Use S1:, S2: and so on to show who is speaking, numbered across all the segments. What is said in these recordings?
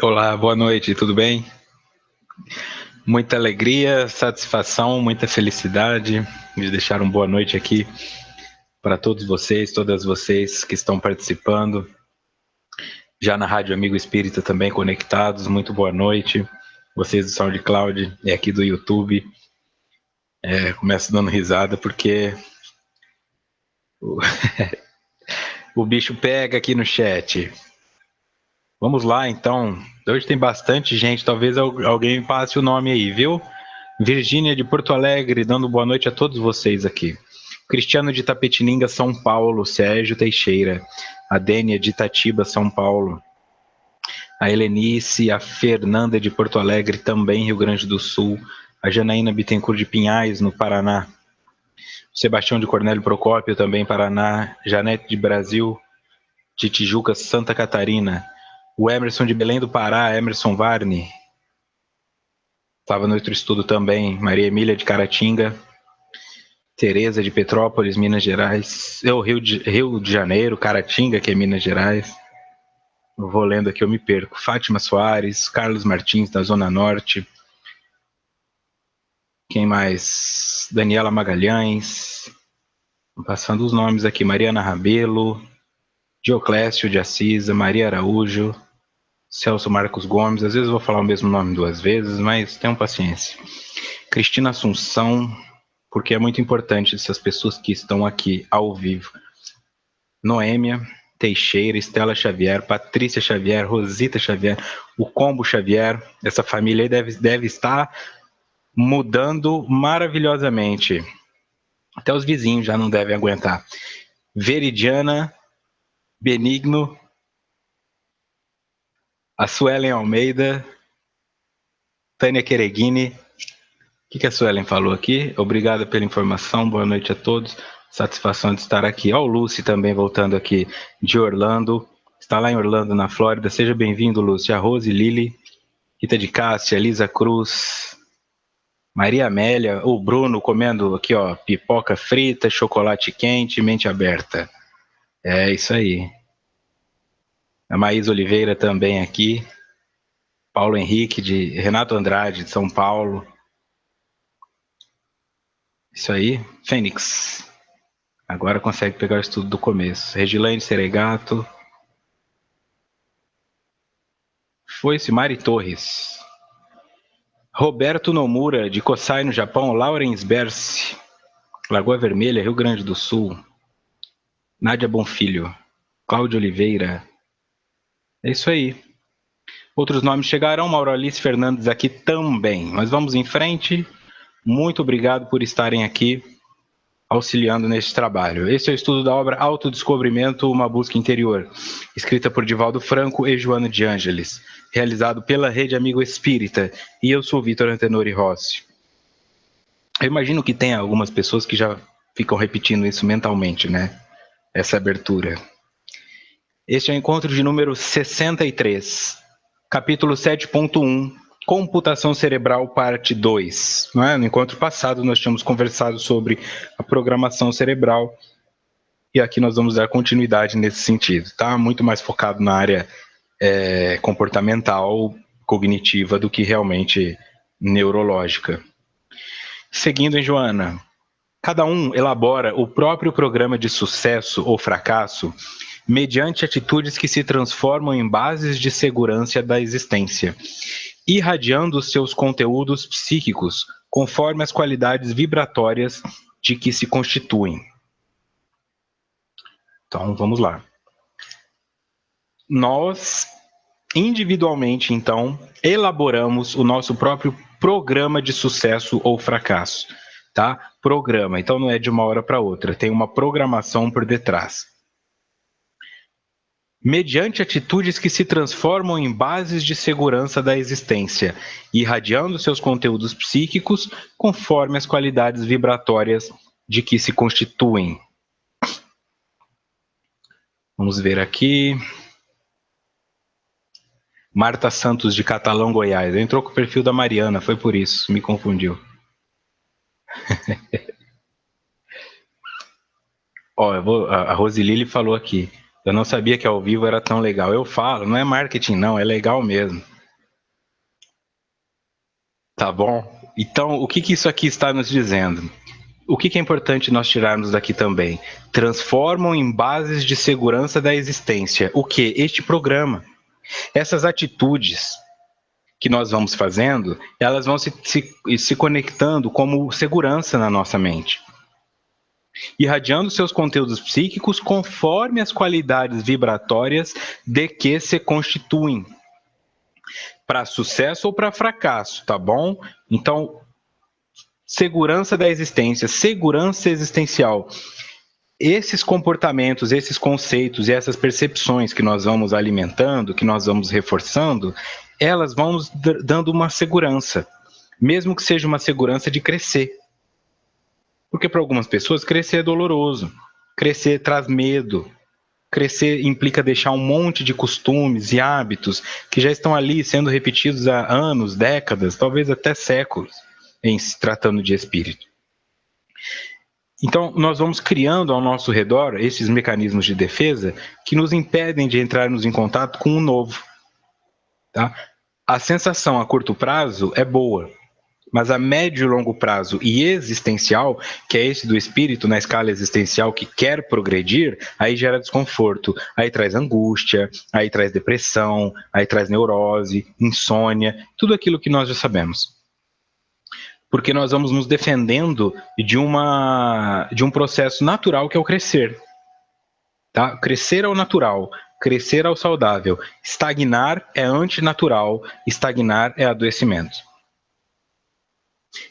S1: Olá, boa noite, tudo bem? Muita alegria, satisfação, muita felicidade de deixar uma boa noite aqui para todos vocês, todas vocês que estão participando. Já na Rádio Amigo Espírita também conectados, muito boa noite. Vocês do SoundCloud e aqui do YouTube. Começo dando risada porque o bicho pega aqui no chat. Vamos lá, então. Hoje tem bastante gente, talvez alguém me passe o nome aí, viu? Virgínia de Porto Alegre, dando boa noite a todos vocês aqui. Cristiano de Tapetininga, São Paulo. Sérgio Teixeira. A Dênia de Itatiba, São Paulo. A Helenice, a Fernanda de Porto Alegre, também Rio Grande do Sul. A Janaína Bittencourt de Pinhais, no Paraná. O Sebastião de Cornélio Procópio, também Paraná. Janete de Brasil, de Tijuca, Santa Catarina. O Emerson de Belém do Pará, Emerson Varni. Estava no outro estudo também. Maria Emília de Caratinga. Tereza de Petrópolis, Minas Gerais. Rio de Janeiro, Caratinga, que é Minas Gerais. Eu vou lendo aqui, eu me perco. Fátima Soares, Carlos Martins, da Zona Norte. Quem mais? Daniela Magalhães. Passando os nomes aqui. Mariana Rabelo. Dioclésio de Assis, Maria Araújo. Celso Marcos Gomes. Às vezes eu vou falar o mesmo nome duas vezes, mas tenham paciência. Cristina Assunção, porque é muito importante essas pessoas que estão aqui ao vivo. Noêmia Teixeira, Estela Xavier, Patrícia Xavier, Rosita Xavier, o Combo Xavier. Essa família aí deve estar mudando maravilhosamente. Até os vizinhos já não devem aguentar. Veridiana Benigno, a Suelen Almeida, Tânia Quereguini. O que a Suelen falou aqui? Obrigado pela informação, boa noite a todos. Satisfação de estar aqui. Ó, o Lúcio também voltando aqui de Orlando. Está lá em Orlando, na Flórida. Seja bem-vindo, Lúcio. A Rose Lili, Rita de Cássia, Lisa Cruz, Maria Amélia, o Bruno comendo aqui, ó, pipoca frita, chocolate quente, mente aberta. É isso aí. A Maísa Oliveira também aqui. Paulo Henrique, de Renato Andrade, de São Paulo. Isso aí. Fênix. Agora consegue pegar o estudo do começo. Regilane Seregato. Foi-se Mari Torres. Roberto Nomura, de Kosai, no Japão. Laurens Berce, Lagoa Vermelha, Rio Grande do Sul. Nádia Bonfilho. Cláudio Oliveira. É isso aí. Outros nomes chegarão. Mauralice Fernandes aqui também. Mas vamos em frente. Muito obrigado por estarem aqui auxiliando neste trabalho. Esse é o estudo da obra Autodescobrimento, uma busca interior, escrita por Divaldo Franco e Joana de Ângeles, realizado pela Rede Amigo Espírita, e eu sou Vitor Antenori Rossi. Eu imagino que tem algumas pessoas que já ficam repetindo isso mentalmente, né? Essa abertura. Este é o encontro de número 63, capítulo 7.1, Computação Cerebral, parte 2. Não é? No encontro passado nós tínhamos conversado sobre a programação cerebral e aqui nós vamos dar continuidade nesse sentido. Tá? Muito mais focado na área comportamental, cognitiva, do que realmente neurológica. Seguindo em Joana, cada um elabora o próprio programa de sucesso ou fracasso mediante atitudes que se transformam em bases de segurança da existência, irradiando seus conteúdos psíquicos conforme as qualidades vibratórias de que se constituem. Então, vamos lá. Nós, individualmente, então, elaboramos o nosso próprio programa de sucesso ou fracasso, tá? Programa, então não é de uma hora para outra, tem uma programação por detrás. Mediante atitudes que se transformam em bases de segurança da existência, irradiando seus conteúdos psíquicos conforme as qualidades vibratórias de que se constituem. Vamos ver aqui. Marta Santos, de Catalão, Goiás. Entrou com o perfil da Mariana, foi por isso, me confundiu. Ó, a Rosilili falou aqui. Eu não sabia que ao vivo era tão legal. Eu falo, não é marketing não, é legal mesmo. Tá bom? Então, o que isso aqui está nos dizendo? O que é importante nós tirarmos daqui também? Transformam em bases de segurança da existência. O que? Este programa. Essas atitudes que nós vamos fazendo, elas vão se conectando como segurança na nossa mente, irradiando seus conteúdos psíquicos conforme as qualidades vibratórias de que se constituem, para sucesso ou para fracasso, tá bom? Então, segurança da existência, segurança existencial. Esses comportamentos, esses conceitos e essas percepções que nós vamos alimentando, que nós vamos reforçando, elas vão nos dando uma segurança, mesmo que seja uma segurança de crescer. Porque para algumas pessoas crescer é doloroso, crescer traz medo, crescer implica deixar um monte de costumes e hábitos que já estão ali sendo repetidos há anos, décadas, talvez até séculos, em se tratando de espírito. Então, nós vamos criando ao nosso redor esses mecanismos de defesa que nos impedem de entrarmos em contato com o novo. Tá? A sensação a curto prazo é boa, mas a médio e longo prazo e existencial, que é esse do espírito na escala existencial que quer progredir, aí gera desconforto, aí traz angústia, aí traz depressão, aí traz neurose, insônia, tudo aquilo que nós já sabemos. Porque nós vamos nos defendendo de um processo natural que é o crescer. Tá? Crescer ao natural, crescer ao saudável. Estagnar é antinatural, estagnar é adoecimento.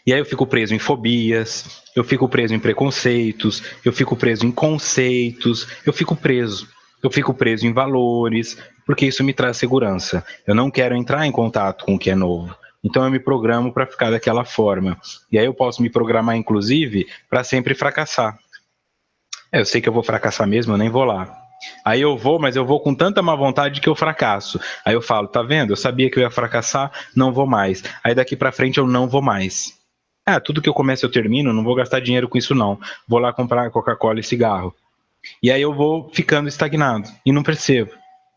S1: E aí eu fico preso em fobias, eu fico preso em preconceitos, eu fico preso em conceitos, eu fico preso em valores, porque isso me traz segurança. Eu não quero entrar em contato com o que é novo. Então eu me programo para ficar daquela forma. E aí eu posso me programar, inclusive, para sempre fracassar. Eu sei que eu vou fracassar mesmo, eu nem vou lá. Aí eu vou, mas eu vou com tanta má vontade que eu fracasso. Aí eu falo, tá vendo? Eu sabia que eu ia fracassar, não vou mais. Aí daqui para frente eu não vou mais. Ah, tudo que eu começo eu termino, não vou gastar dinheiro com isso não. Vou lá comprar Coca-Cola e cigarro. E aí eu vou ficando estagnado e não percebo.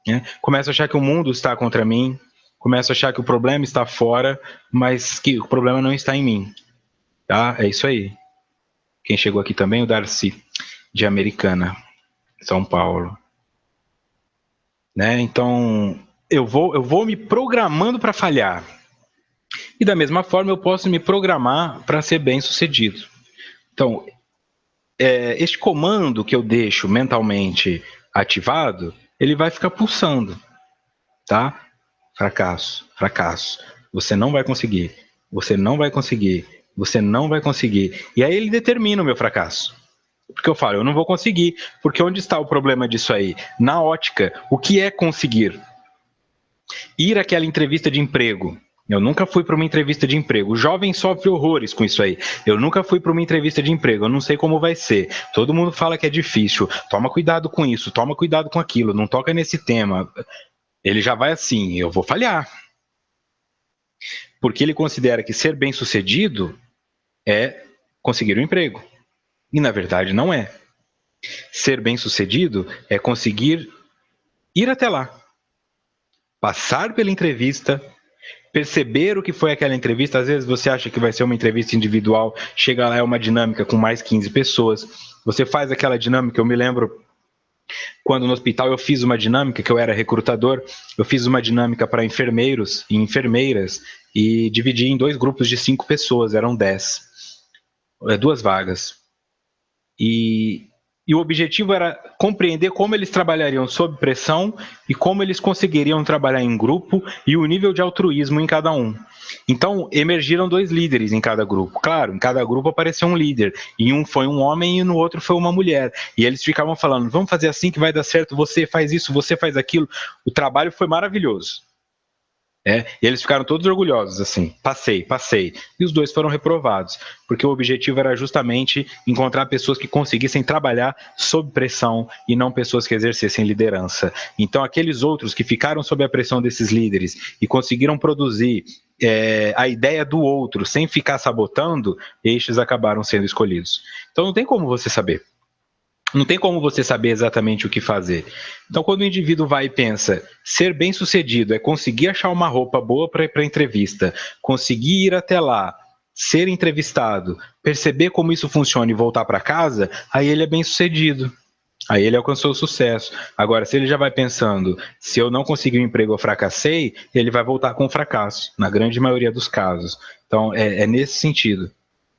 S1: Né? Começo a achar que o mundo está contra mim, começo a achar que o problema está fora, mas que o problema não está em mim. Tá? É isso aí. Quem chegou aqui também, o Darcy, de Americana, São Paulo. Né? Então, eu vou me programando para falhar. E da mesma forma, eu posso me programar para ser bem sucedido. Então, este comando que eu deixo mentalmente ativado, ele vai ficar pulsando, tá? Fracasso, fracasso. Você não vai conseguir. Você não vai conseguir. Você não vai conseguir. E aí ele determina o meu fracasso. Porque eu falo, eu não vou conseguir. Porque onde está o problema disso aí? Na ótica, o que é conseguir? Ir àquela entrevista de emprego. Eu nunca fui para uma entrevista de emprego. O jovem sofre horrores com isso aí. Eu nunca fui para uma entrevista de emprego. Eu não sei como vai ser. Todo mundo fala que é difícil. Toma cuidado com isso, toma cuidado com aquilo. Não toca nesse tema. Ele já vai assim, eu vou falhar. Porque ele considera que ser bem-sucedido é conseguir um emprego. E na verdade não é. Ser bem-sucedido é conseguir ir até lá. Passar pela entrevista, perceber o que foi aquela entrevista. Às vezes você acha que vai ser uma entrevista individual, chega lá, é uma dinâmica com mais 15 pessoas. Você faz aquela dinâmica, eu me lembro quando no hospital eu fiz uma dinâmica, que eu era recrutador, eu fiz uma dinâmica para enfermeiros e enfermeiras e dividi em 2 grupos de 5 pessoas, eram 10, 2 vagas. E o objetivo era compreender como eles trabalhariam sob pressão e como eles conseguiriam trabalhar em grupo e o nível de altruísmo em cada um. Então, emergiram 2 líderes em cada grupo. Claro, em cada grupo apareceu um líder. E um foi um homem e no outro foi uma mulher. E eles ficavam falando, vamos fazer assim que vai dar certo, você faz isso, você faz aquilo. O trabalho foi maravilhoso. E eles ficaram todos orgulhosos, assim, passei. E os 2 foram reprovados, porque o objetivo era justamente encontrar pessoas que conseguissem trabalhar sob pressão e não pessoas que exercessem liderança. Então, aqueles outros que ficaram sob a pressão desses líderes e conseguiram produzir a ideia do outro sem ficar sabotando, estes acabaram sendo escolhidos. Então, não tem como você saber. Não tem como você saber exatamente o que fazer. Então, quando o indivíduo vai e pensa, ser bem-sucedido é conseguir achar uma roupa boa para ir para a entrevista, conseguir ir até lá, ser entrevistado, perceber como isso funciona e voltar para casa, aí ele é bem-sucedido. Aí ele alcançou o sucesso. Agora, se ele já vai pensando, se eu não conseguir um emprego, eu fracassei, ele vai voltar com um fracasso, na grande maioria dos casos. Então, é nesse sentido.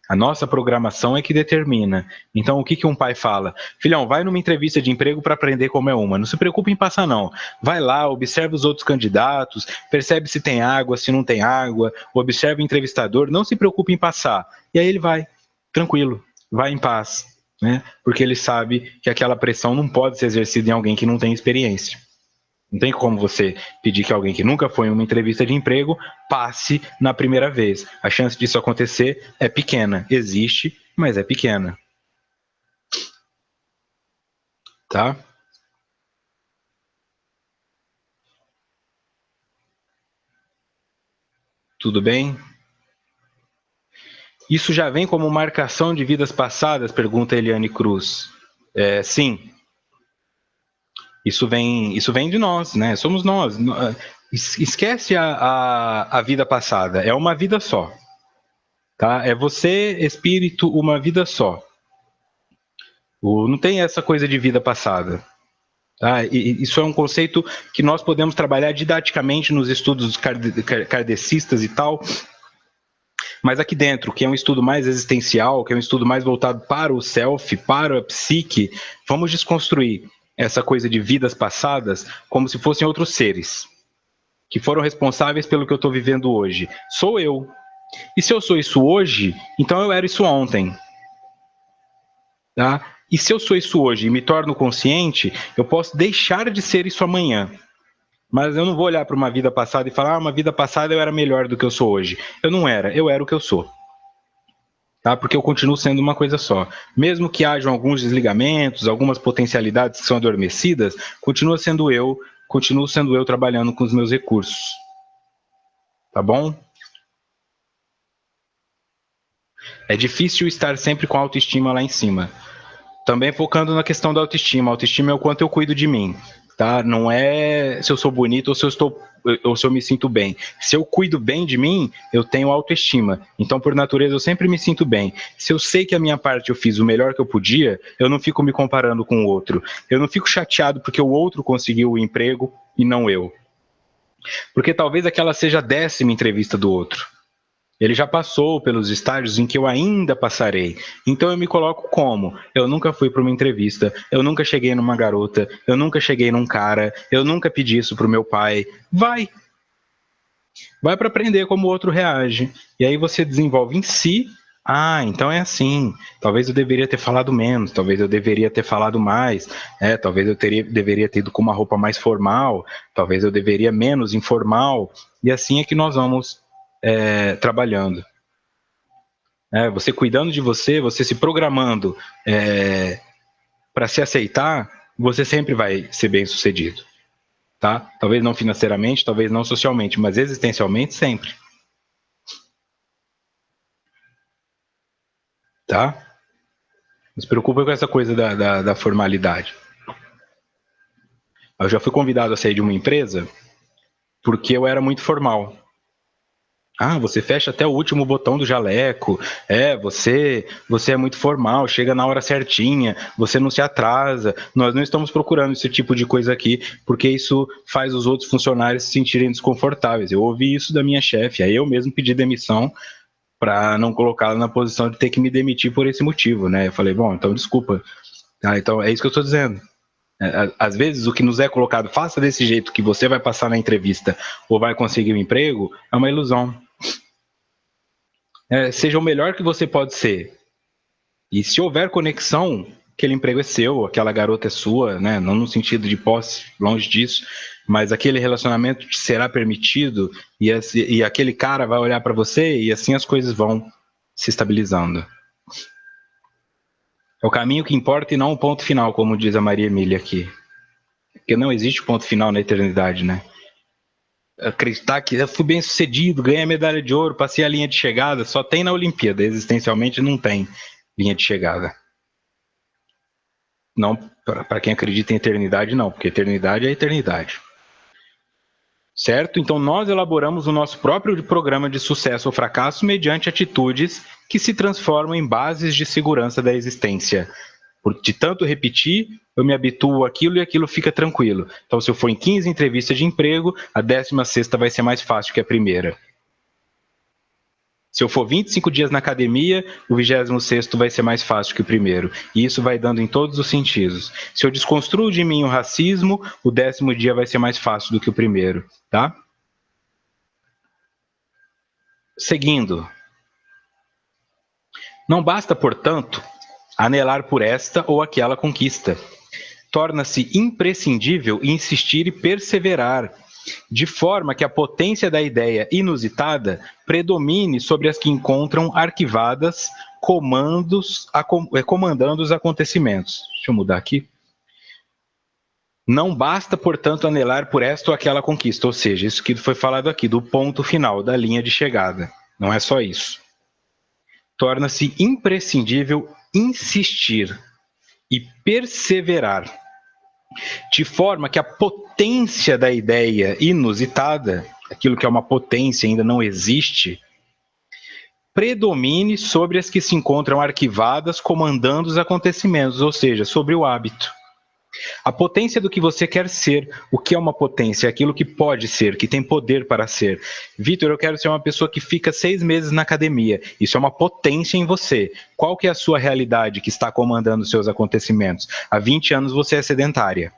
S1: A nossa programação é que determina. Então, o que, que um pai fala? Filhão, vai numa entrevista de emprego para aprender como é uma. Não se preocupe em passar, não. Vai lá, observa os outros candidatos, percebe se tem água, se não tem água, observa o entrevistador, não se preocupe em passar. E aí ele vai, tranquilo, vai em paz. Né? Porque ele sabe que aquela pressão não pode ser exercida em alguém que não tem experiência. Não tem como você pedir que alguém que nunca foi em uma entrevista de emprego passe na primeira vez. A chance disso acontecer é pequena. Existe, mas é pequena. Tá? Tudo bem? Isso já vem como marcação de vidas passadas? Pergunta Eliane Cruz. Sim, isso vem de nós, né? Somos nós. Esquece a vida passada. É uma vida só. Tá? É você, espírito, uma vida só. Não tem essa coisa de vida passada. Tá? E isso é um conceito que nós podemos trabalhar didaticamente nos estudos kardecistas e tal, mas aqui dentro, que é um estudo mais existencial, que é um estudo mais voltado para o self, para a psique, vamos desconstruir essa coisa de vidas passadas como se fossem outros seres que foram responsáveis pelo que eu estou vivendo hoje. Sou eu. E se eu sou isso hoje, então eu era isso ontem. Tá? E se eu sou isso hoje e me torno consciente, eu posso deixar de ser isso amanhã. Mas eu não vou olhar para uma vida passada e falar, uma vida passada eu era melhor do que eu sou hoje. Eu não era, eu era o que eu sou. Tá? Porque eu continuo sendo uma coisa só. Mesmo que hajam alguns desligamentos, algumas potencialidades que são adormecidas, continuo sendo eu trabalhando com os meus recursos. Tá bom? É difícil estar sempre com a autoestima lá em cima. Também focando na questão da autoestima. A autoestima é o quanto eu cuido de mim, tá? Não é se eu sou bonito ou se eu me sinto bem. Se eu cuido bem de mim, eu tenho autoestima. Então, por natureza, eu sempre me sinto bem. Se eu sei que a minha parte eu fiz o melhor que eu podia, eu não fico me comparando com o outro. Eu não fico chateado porque o outro conseguiu o emprego e não eu. Porque talvez aquela seja a 10ª entrevista do outro. Ele já passou pelos estágios em que eu ainda passarei. Então eu me coloco como? Eu nunca fui para uma entrevista, eu nunca cheguei numa garota, eu nunca cheguei num cara, eu nunca pedi isso pro meu pai. Vai para aprender como o outro reage. E aí você desenvolve em si. Ah, então é assim. Talvez eu deveria ter falado menos, talvez eu deveria ter falado mais, talvez deveria ter ido com uma roupa mais formal, talvez eu deveria menos informal. E assim é que nós vamos trabalhando. Você cuidando de você, você se programando para se aceitar, você sempre vai ser bem sucedido. Tá? Talvez não financeiramente, talvez não socialmente, mas existencialmente sempre. Tá? Não se preocupa com essa coisa da formalidade. Eu já fui convidado a sair de uma empresa porque eu era muito formal. Ah, você fecha até o último botão do jaleco. Você é muito formal, chega na hora certinha, você não se atrasa. Nós não estamos procurando esse tipo de coisa aqui, porque isso faz os outros funcionários se sentirem desconfortáveis. Eu ouvi isso da minha chefe, aí eu mesmo pedi demissão para não colocá-la na posição de ter que me demitir por esse motivo, né? Eu falei, bom, então desculpa. Então é isso que eu estou dizendo. Às vezes o que nos é colocado, faça desse jeito que você vai passar na entrevista ou vai conseguir um emprego, é uma ilusão. Seja o melhor que você pode ser. E se houver conexão, aquele emprego é seu, aquela garota é sua, né? Não no sentido de posse, longe disso, mas aquele relacionamento te será permitido e aquele cara vai olhar para você e assim as coisas vão se estabilizando. É o caminho que importa e não o ponto final, como diz a Maria Emília aqui. Porque não existe ponto final na eternidade, né? Acreditar que eu fui bem sucedido, ganhei a medalha de ouro, passei a linha de chegada, só tem na Olimpíada, existencialmente não tem linha de chegada. Não, para quem acredita em eternidade, não, porque eternidade é eternidade. Certo? Então, nós elaboramos o nosso próprio programa de sucesso ou fracasso mediante atitudes que se transformam em bases de segurança da existência. De tanto repetir, eu me habituo àquilo e aquilo fica tranquilo. Então, se eu for em 15 entrevistas de emprego, a 16ª vai ser mais fácil que a primeira. Se eu for 25 dias na academia, o 26º vai ser mais fácil que o primeiro. E isso vai dando em todos os sentidos. Se eu desconstruo de mim o racismo, o 10º dia vai ser mais fácil do que o primeiro, tá? Seguindo. Não basta, portanto, anelar por esta ou aquela conquista. Torna-se imprescindível insistir e perseverar, de forma que a potência da ideia inusitada predomine sobre as que encontram arquivadas comandando os acontecimentos. Deixa eu mudar aqui. Não basta, portanto, anelar por esta ou aquela conquista, ou seja, isso que foi falado aqui, do ponto final, da linha de chegada. Não é só isso. Torna-se imprescindível insistir e perseverar, de forma que a potência da ideia inusitada, aquilo que é uma potência ainda não existe, predomine sobre as que se encontram arquivadas comandando os acontecimentos, ou seja, sobre o hábito. A potência do que você quer ser. O que é uma potência? Aquilo que pode ser, que tem poder para ser. Vitor, eu quero ser uma pessoa que fica 6 meses na academia. Isso é uma potência em você. Qual que é a sua realidade que está comandando os seus acontecimentos? Há 20 anos você é sedentária.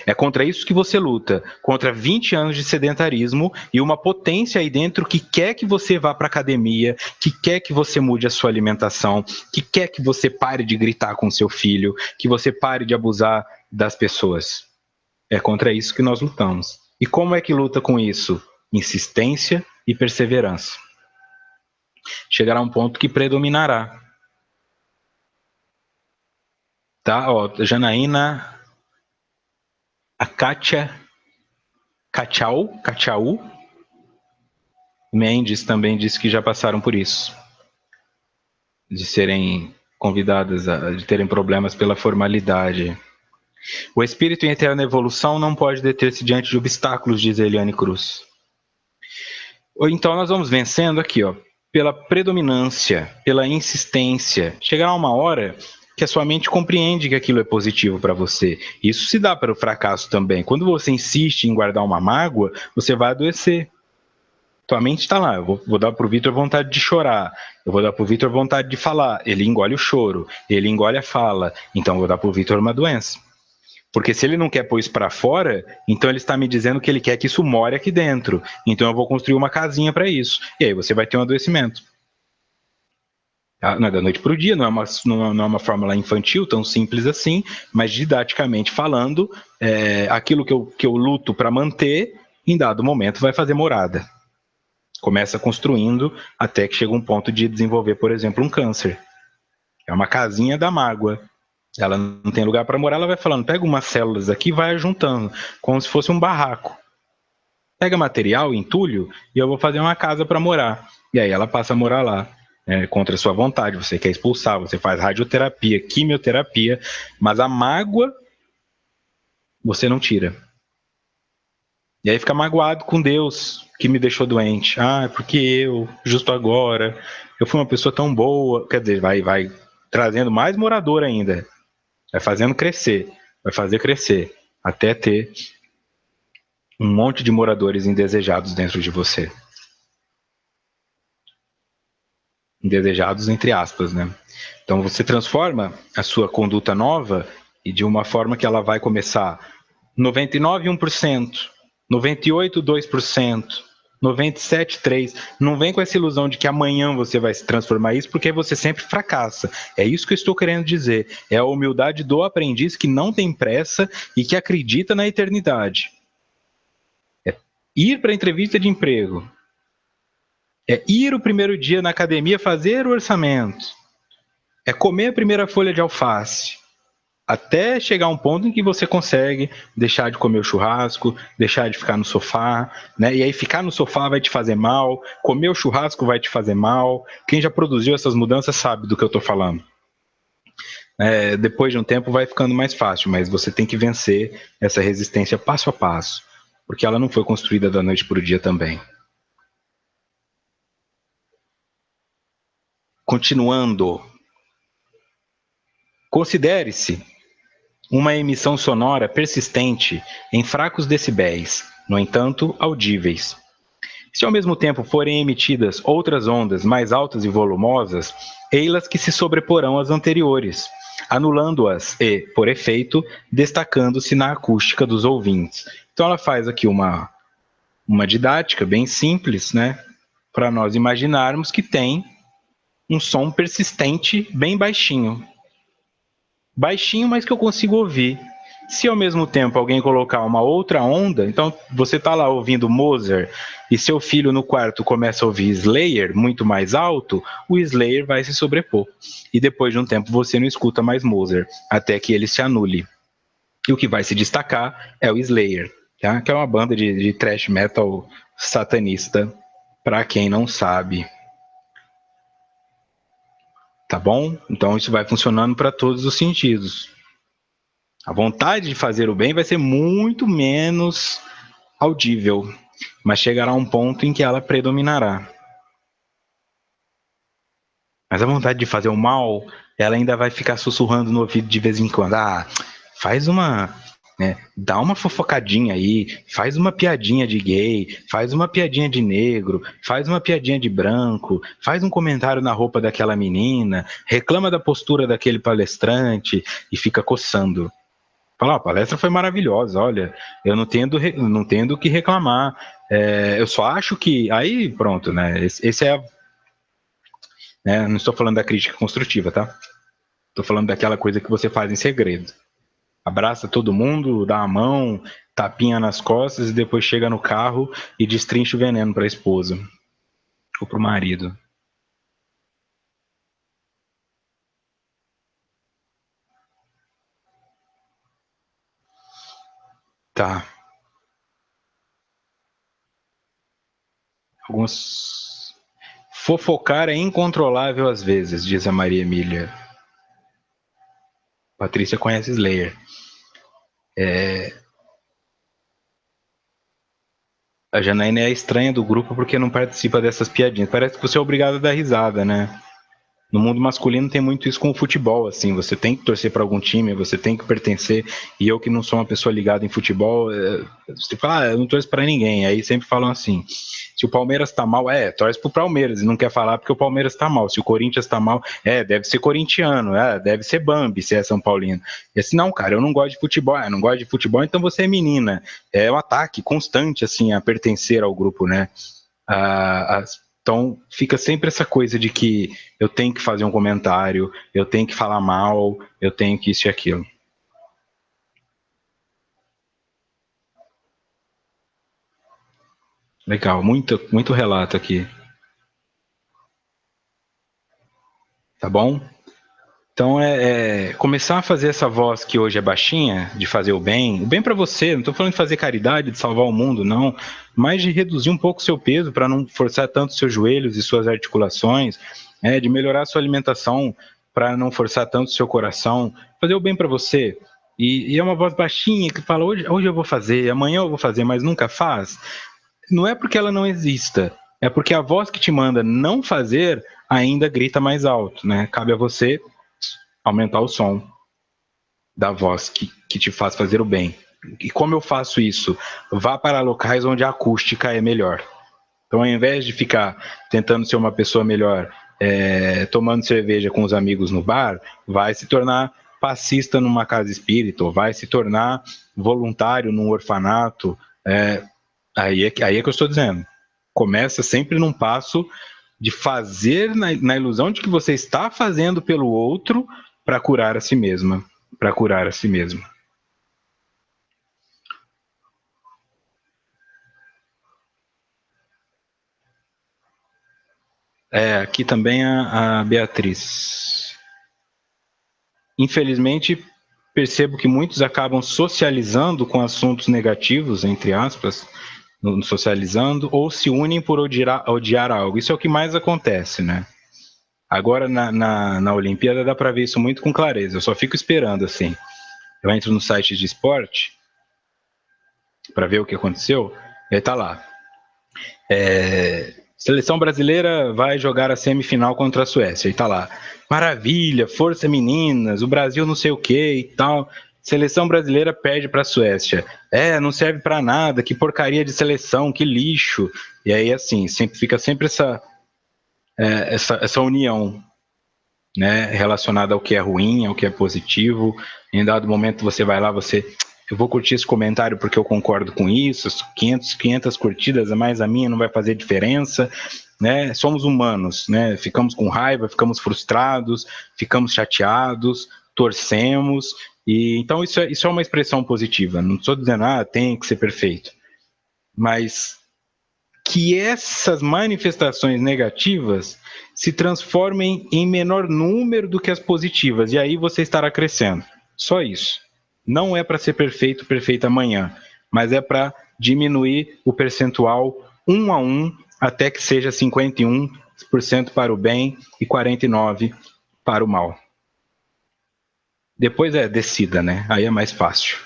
S1: É contra isso que você luta, contra 20 anos de sedentarismo e uma potência aí dentro que quer que você vá para a academia, que quer que você mude a sua alimentação, que quer que você pare de gritar com seu filho, que você pare de abusar das pessoas. É contra isso que nós lutamos. E como é que luta com isso? Insistência e perseverança. Chegará um ponto que predominará. Tá? Ó, Janaína, a Kátia Cachau Mendes também disse que já passaram por isso, de serem convidadas, de terem problemas pela formalidade. O espírito em eterna evolução não pode deter-se diante de obstáculos, diz Eliane Cruz. Então nós vamos vencendo aqui, ó, pela predominância, pela insistência. Chegará uma hora que a sua mente compreende que aquilo é positivo para você. Isso se dá para o fracasso também. Quando você insiste em guardar uma mágoa, você vai adoecer. Tua mente está lá. Eu vou dar para o Vitor vontade de chorar. Eu vou dar para o Vitor vontade de falar. Ele engole o choro. Ele engole a fala. Então eu vou dar para o Vitor uma doença. Porque se ele não quer pôr isso para fora, então ele está me dizendo que ele quer que isso more aqui dentro. Então eu vou construir uma casinha para isso. E aí você vai ter um adoecimento. Não é da noite para o dia, não é uma fórmula infantil tão simples assim, mas didaticamente falando, aquilo que eu luto para manter, em dado momento vai fazer morada. Começa construindo até que chega um ponto de desenvolver, por exemplo, um câncer. É uma casinha da mágoa. Ela não tem lugar para morar, ela vai falando, pega umas células aqui e vai juntando, como se fosse um barraco. Pega material, entulho, e eu vou fazer uma casa para morar. E aí ela passa a morar lá. Contra a sua vontade, você quer expulsar, você faz radioterapia, quimioterapia, mas a mágoa você não tira. E aí fica magoado com Deus que me deixou doente. Porque eu, justo agora, eu fui uma pessoa tão boa. Quer dizer, vai trazendo mais morador ainda. Vai fazendo crescer, vai fazer crescer, até ter um monte de moradores indesejados dentro de você. Indesejados entre aspas, né? Então você transforma a sua conduta nova e de uma forma que ela vai começar 99,1%, 98,2%, 97,3%. Não vem com essa ilusão de que amanhã você vai se transformar isso, porque você sempre fracassa. É isso que eu estou querendo dizer. É a humildade do aprendiz que não tem pressa e que acredita na eternidade. É ir para a entrevista de emprego. É ir o primeiro dia na academia fazer o orçamento. É comer a primeira folha de alface. Até chegar um ponto em que você consegue deixar de comer o churrasco, deixar de ficar no sofá, né? E aí ficar no sofá vai te fazer mal, comer o churrasco vai te fazer mal. Quem já produziu essas mudanças sabe do que eu estou falando. depois de um tempo vai ficando mais fácil, mas você tem que vencer essa resistência passo a passo, porque ela não foi construída da noite para o dia também. Continuando, considere-se uma emissão sonora persistente em fracos decibéis, no entanto, audíveis. Se ao mesmo tempo forem emitidas outras ondas mais altas e volumosas, ei-las que se sobreporão às anteriores, anulando-as e, por efeito, destacando-se na acústica dos ouvintes. Então ela faz aqui uma didática bem simples, né, para nós imaginarmos que tem um som persistente bem baixinho. Baixinho, mas que eu consigo ouvir. Se ao mesmo tempo alguém colocar uma outra onda, então você está lá ouvindo Mozart e seu filho no quarto começa a ouvir Slayer muito mais alto, o Slayer vai se sobrepor. E depois de um tempo você não escuta mais Mozart, até que ele se anule. E o que vai se destacar é o Slayer, tá? Que é uma banda de thrash metal satanista, para quem não sabe. Tá bom? Então isso vai funcionando para todos os sentidos. A vontade de fazer o bem vai ser muito menos audível, mas chegará um ponto em que ela predominará. Mas a vontade de fazer o mal, ela ainda vai ficar sussurrando no ouvido de vez em quando. Ah, faz uma, né, dá uma fofocadinha aí, faz uma piadinha de gay, faz uma piadinha de negro, faz uma piadinha de branco, faz um comentário na roupa daquela menina, reclama da postura daquele palestrante e fica coçando. Fala, a palestra foi maravilhosa, olha, eu não tenho do que reclamar, eu só acho que, aí pronto, né, esse é, né, não estou falando da crítica construtiva, tá? Estou falando daquela coisa que você faz em segredo. Abraça todo mundo, dá a mão, tapinha nas costas e depois chega no carro e destrincha o veneno para a esposa ou para o marido. Tá. Alguns... Fofocar é incontrolável às vezes, diz a Maria Emília. Patrícia conhece Slayer. A Janaína é a estranha do grupo porque não participa dessas piadinhas. Parece que você é obrigado a dar risada, né? No mundo masculino tem muito isso com o futebol, assim, você tem que torcer para algum time, você tem que pertencer, e eu que não sou uma pessoa ligada em futebol, você fala, eu não torço para ninguém, aí sempre falam assim, se o Palmeiras tá mal, torce pro Palmeiras, e não quer falar porque o Palmeiras tá mal, se o Corinthians tá mal, deve ser corintiano, deve ser Bambi, se é São Paulino, e assim, não, cara, eu não gosto de futebol, não gosto de futebol, então você é menina, é um ataque constante, assim, a pertencer ao grupo, né, então fica sempre essa coisa de que eu tenho que fazer um comentário, eu tenho que falar mal, eu tenho que isso e aquilo. Legal, muito relato aqui, tá bom? Então começar a fazer essa voz que hoje é baixinha, de fazer o bem para você, não estou falando de fazer caridade, de salvar o mundo, não, mas de reduzir um pouco o seu peso para não forçar tanto seus joelhos e suas articulações, de melhorar a sua alimentação para não forçar tanto o seu coração, fazer o bem para você. E é uma voz baixinha que fala, hoje eu vou fazer, amanhã eu vou fazer, mas nunca faz. Não é porque ela não exista, é porque a voz que te manda não fazer ainda grita mais alto, né? Cabe a você aumentar o som da voz que te faz fazer o bem. E como eu faço isso? Vá para locais onde a acústica é melhor. Então, ao invés de ficar tentando ser uma pessoa melhor, tomando cerveja com os amigos no bar, vai se tornar passista numa casa espírita, ou vai se tornar voluntário num orfanato. Aí é que eu estou dizendo. Começa sempre num passo de fazer na ilusão de que você está fazendo pelo outro para curar a si mesma, para curar a si mesmo. Aqui também a Beatriz. Infelizmente, percebo que muitos acabam socializando com assuntos negativos, entre aspas, socializando, ou se unem por odiar algo. Isso é o que mais acontece, né? Agora na Olimpíada dá para ver isso muito com clareza. Eu só fico esperando assim. Eu entro no site de esporte para ver o que aconteceu. E aí tá lá. Seleção brasileira vai jogar a semifinal contra a Suécia. E tá lá. Maravilha, força meninas, o Brasil não sei o que e tal. Seleção brasileira perde para a Suécia. Não serve para nada, que porcaria de seleção, que lixo. E aí, assim, fica sempre essa união, né, relacionada ao que é ruim, ao que é positivo. Em dado momento você vai lá, eu vou curtir esse comentário porque eu concordo com isso, 500 curtidas a mais a minha não vai fazer diferença, né? Somos humanos, né? Ficamos com raiva, ficamos frustrados, ficamos chateados, torcemos, e então isso é uma expressão positiva. Não estou dizendo, tem que ser perfeito, mas que essas manifestações negativas se transformem em menor número do que as positivas, e aí você estará crescendo. Só isso. Não é para ser perfeito amanhã, mas é para diminuir o percentual 1 a 1 até que seja 51% para o bem e 49% para o mal. Depois decida, né? Aí é mais fácil.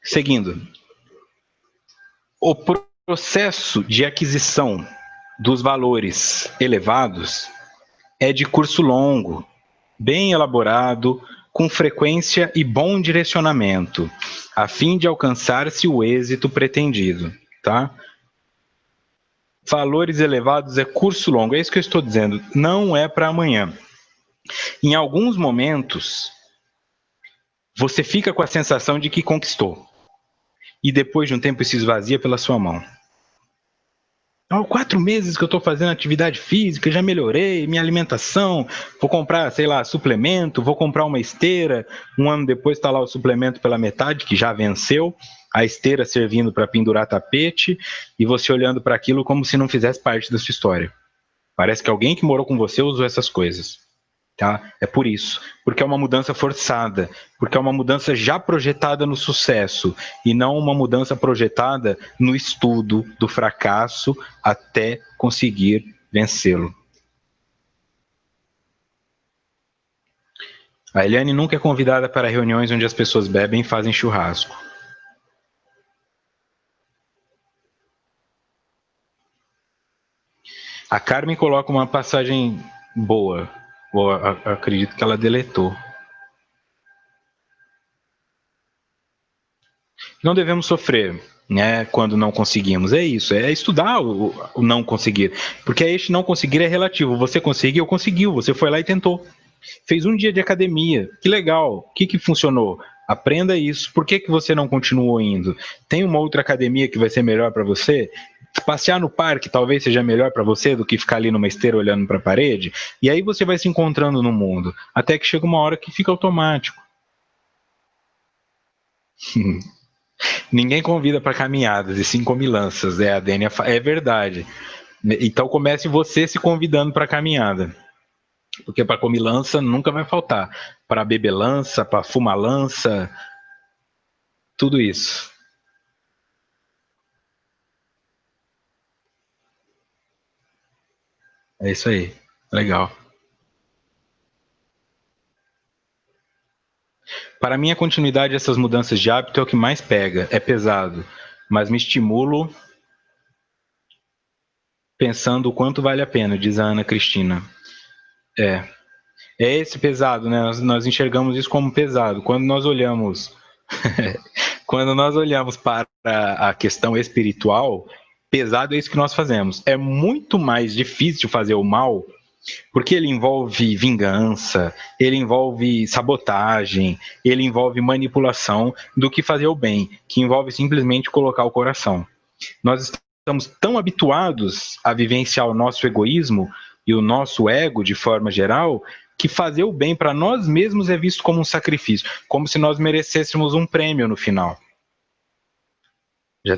S1: Seguindo. O processo de aquisição dos valores elevados é de curso longo, bem elaborado, com frequência e bom direcionamento, a fim de alcançar-se o êxito pretendido, tá? Valores elevados é curso longo, é isso que eu estou dizendo, não é para amanhã. Em alguns momentos, você fica com a sensação de que conquistou, e depois de um tempo isso esvazia pela sua mão. 4 meses que eu estou fazendo atividade física, já melhorei minha alimentação, vou comprar, sei lá, suplemento, vou comprar uma esteira, um ano depois está lá o suplemento pela metade, que já venceu, a esteira servindo para pendurar tapete, e você olhando para aquilo como se não fizesse parte da sua história. Parece que alguém que morou com você usou essas coisas. Tá? É por isso, porque é uma mudança forçada, porque é uma mudança já projetada no sucesso e não uma mudança projetada no estudo do fracasso até conseguir vencê-lo. A Eliane nunca é convidada para reuniões onde as pessoas bebem e fazem churrasco. A Carmen coloca uma passagem boa, ou acredito que ela deletou. Não devemos sofrer, né, quando não conseguimos. É isso, é estudar o não conseguir. Porque este não conseguir é relativo. Você conseguiu, você foi lá e tentou. Fez um dia de academia, que legal. O que funcionou? Aprenda isso. Por que você não continuou indo? Tem uma outra academia que vai ser melhor para você? Passear no parque talvez seja melhor para você do que ficar ali numa esteira olhando para a parede. E aí você vai se encontrando no mundo. Até que chega uma hora que fica automático. Ninguém convida para caminhadas e sim comilanças. A Dênia é verdade. Então comece você se convidando para caminhada. Porque para comilança nunca vai faltar. Para bebelança, para fumalança, tudo isso. É isso aí. Legal. Para mim, a continuidade dessas mudanças de hábito é o que mais pega. É pesado. Mas me estimulo pensando o quanto vale a pena, diz a Ana Cristina. É esse pesado, né? Nós enxergamos isso como pesado. Quando nós olhamos para a questão espiritual, pesado é isso que nós fazemos. É muito mais difícil fazer o mal, porque ele envolve vingança, ele envolve sabotagem, ele envolve manipulação, do que fazer o bem, que envolve simplesmente colocar o coração. Nós estamos tão habituados a vivenciar o nosso egoísmo e o nosso ego de forma geral, que fazer o bem para nós mesmos é visto como um sacrifício, como se nós merecêssemos um prêmio no final.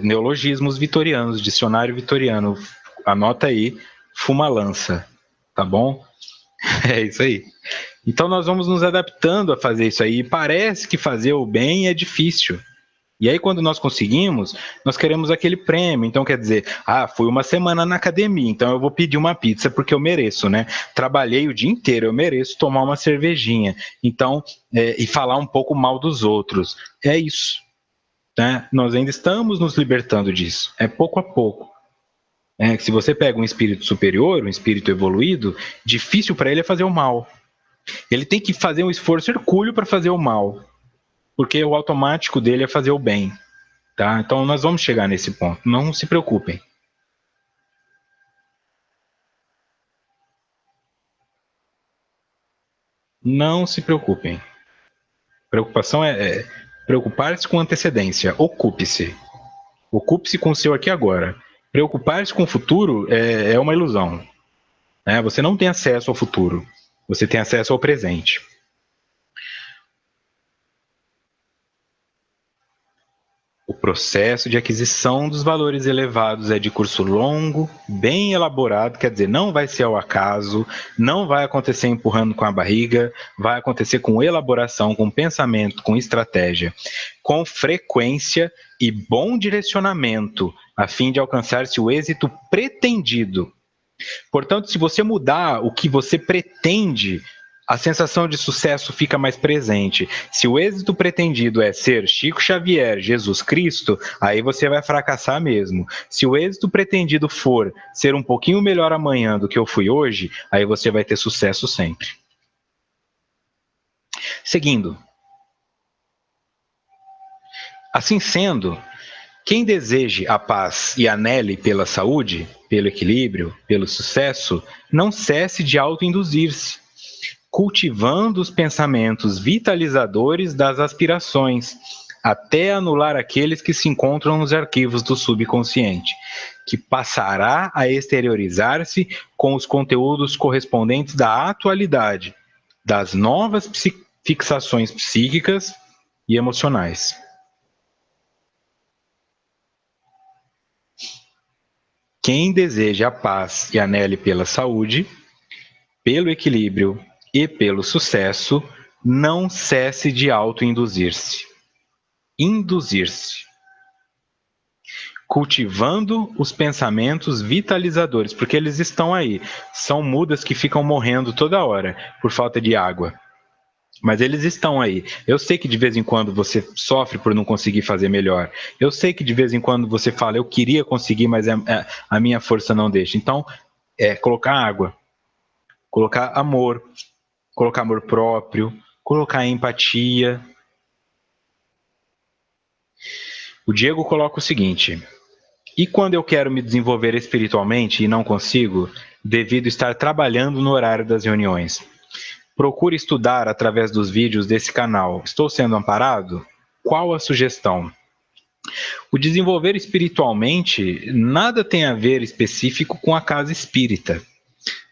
S1: Neologismos vitorianos, dicionário vitoriano, anota aí, fumalança, tá bom? É isso aí. Então nós vamos nos adaptando a fazer isso aí, e parece que fazer o bem é difícil. E aí, quando nós conseguimos, nós queremos aquele prêmio. Então, quer dizer, fui uma semana na academia, então eu vou pedir uma pizza porque eu mereço, né? Trabalhei o dia inteiro, eu mereço tomar uma cervejinha. Então, e falar um pouco mal dos outros. É isso. Né? Nós ainda estamos nos libertando disso. É pouco a pouco. Se você pega um espírito superior, um espírito evoluído, difícil para ele é fazer o mal. Ele tem que fazer um esforço hercúleo para fazer o mal, porque o automático dele é fazer o bem. Tá? Então nós vamos chegar nesse ponto, não se preocupem. Não se preocupem. Preocupação é preocupar-se com antecedência. Ocupe-se. Ocupe-se com o seu aqui e agora. Preocupar-se com o futuro é uma ilusão. Né? Você não tem acesso ao futuro. Você tem acesso ao presente. O processo de aquisição dos valores elevados é de curso longo, bem elaborado, quer dizer, não vai ser ao acaso, não vai acontecer empurrando com a barriga, vai acontecer com elaboração, com pensamento, com estratégia, com frequência e bom direcionamento, a fim de alcançar-se o êxito pretendido. Portanto, se você mudar o que você pretende, a sensação de sucesso fica mais presente. Se o êxito pretendido é ser Chico Xavier, Jesus Cristo, aí você vai fracassar mesmo. Se o êxito pretendido for ser um pouquinho melhor amanhã do que eu fui hoje, aí você vai ter sucesso sempre. Seguindo. Assim sendo, quem deseje a paz e anele pela saúde, pelo equilíbrio, pelo sucesso, não cesse de autoinduzir-se, cultivando os pensamentos vitalizadores das aspirações, até anular aqueles que se encontram nos arquivos do subconsciente, que passará a exteriorizar-se com os conteúdos correspondentes da atualidade, das novas fixações psíquicas e emocionais. Quem deseja a paz e anele pela saúde, pelo equilíbrio e pelo sucesso, não cesse de autoinduzir-se. Induzir-se. Cultivando os pensamentos vitalizadores, porque eles estão aí. São mudas que ficam morrendo toda hora por falta de água. Mas eles estão aí. Eu sei que de vez em quando você sofre por não conseguir fazer melhor. Eu sei que de vez em quando você fala, eu queria conseguir, mas a minha força não deixa. Então, colocar água, colocar amor próprio, colocar empatia. O Diego coloca o seguinte: e quando eu quero me desenvolver espiritualmente e não consigo, devido estar trabalhando no horário das reuniões? Procure estudar através dos vídeos desse canal. Estou sendo amparado? Qual a sugestão? O desenvolver espiritualmente nada tem a ver específico com a casa espírita.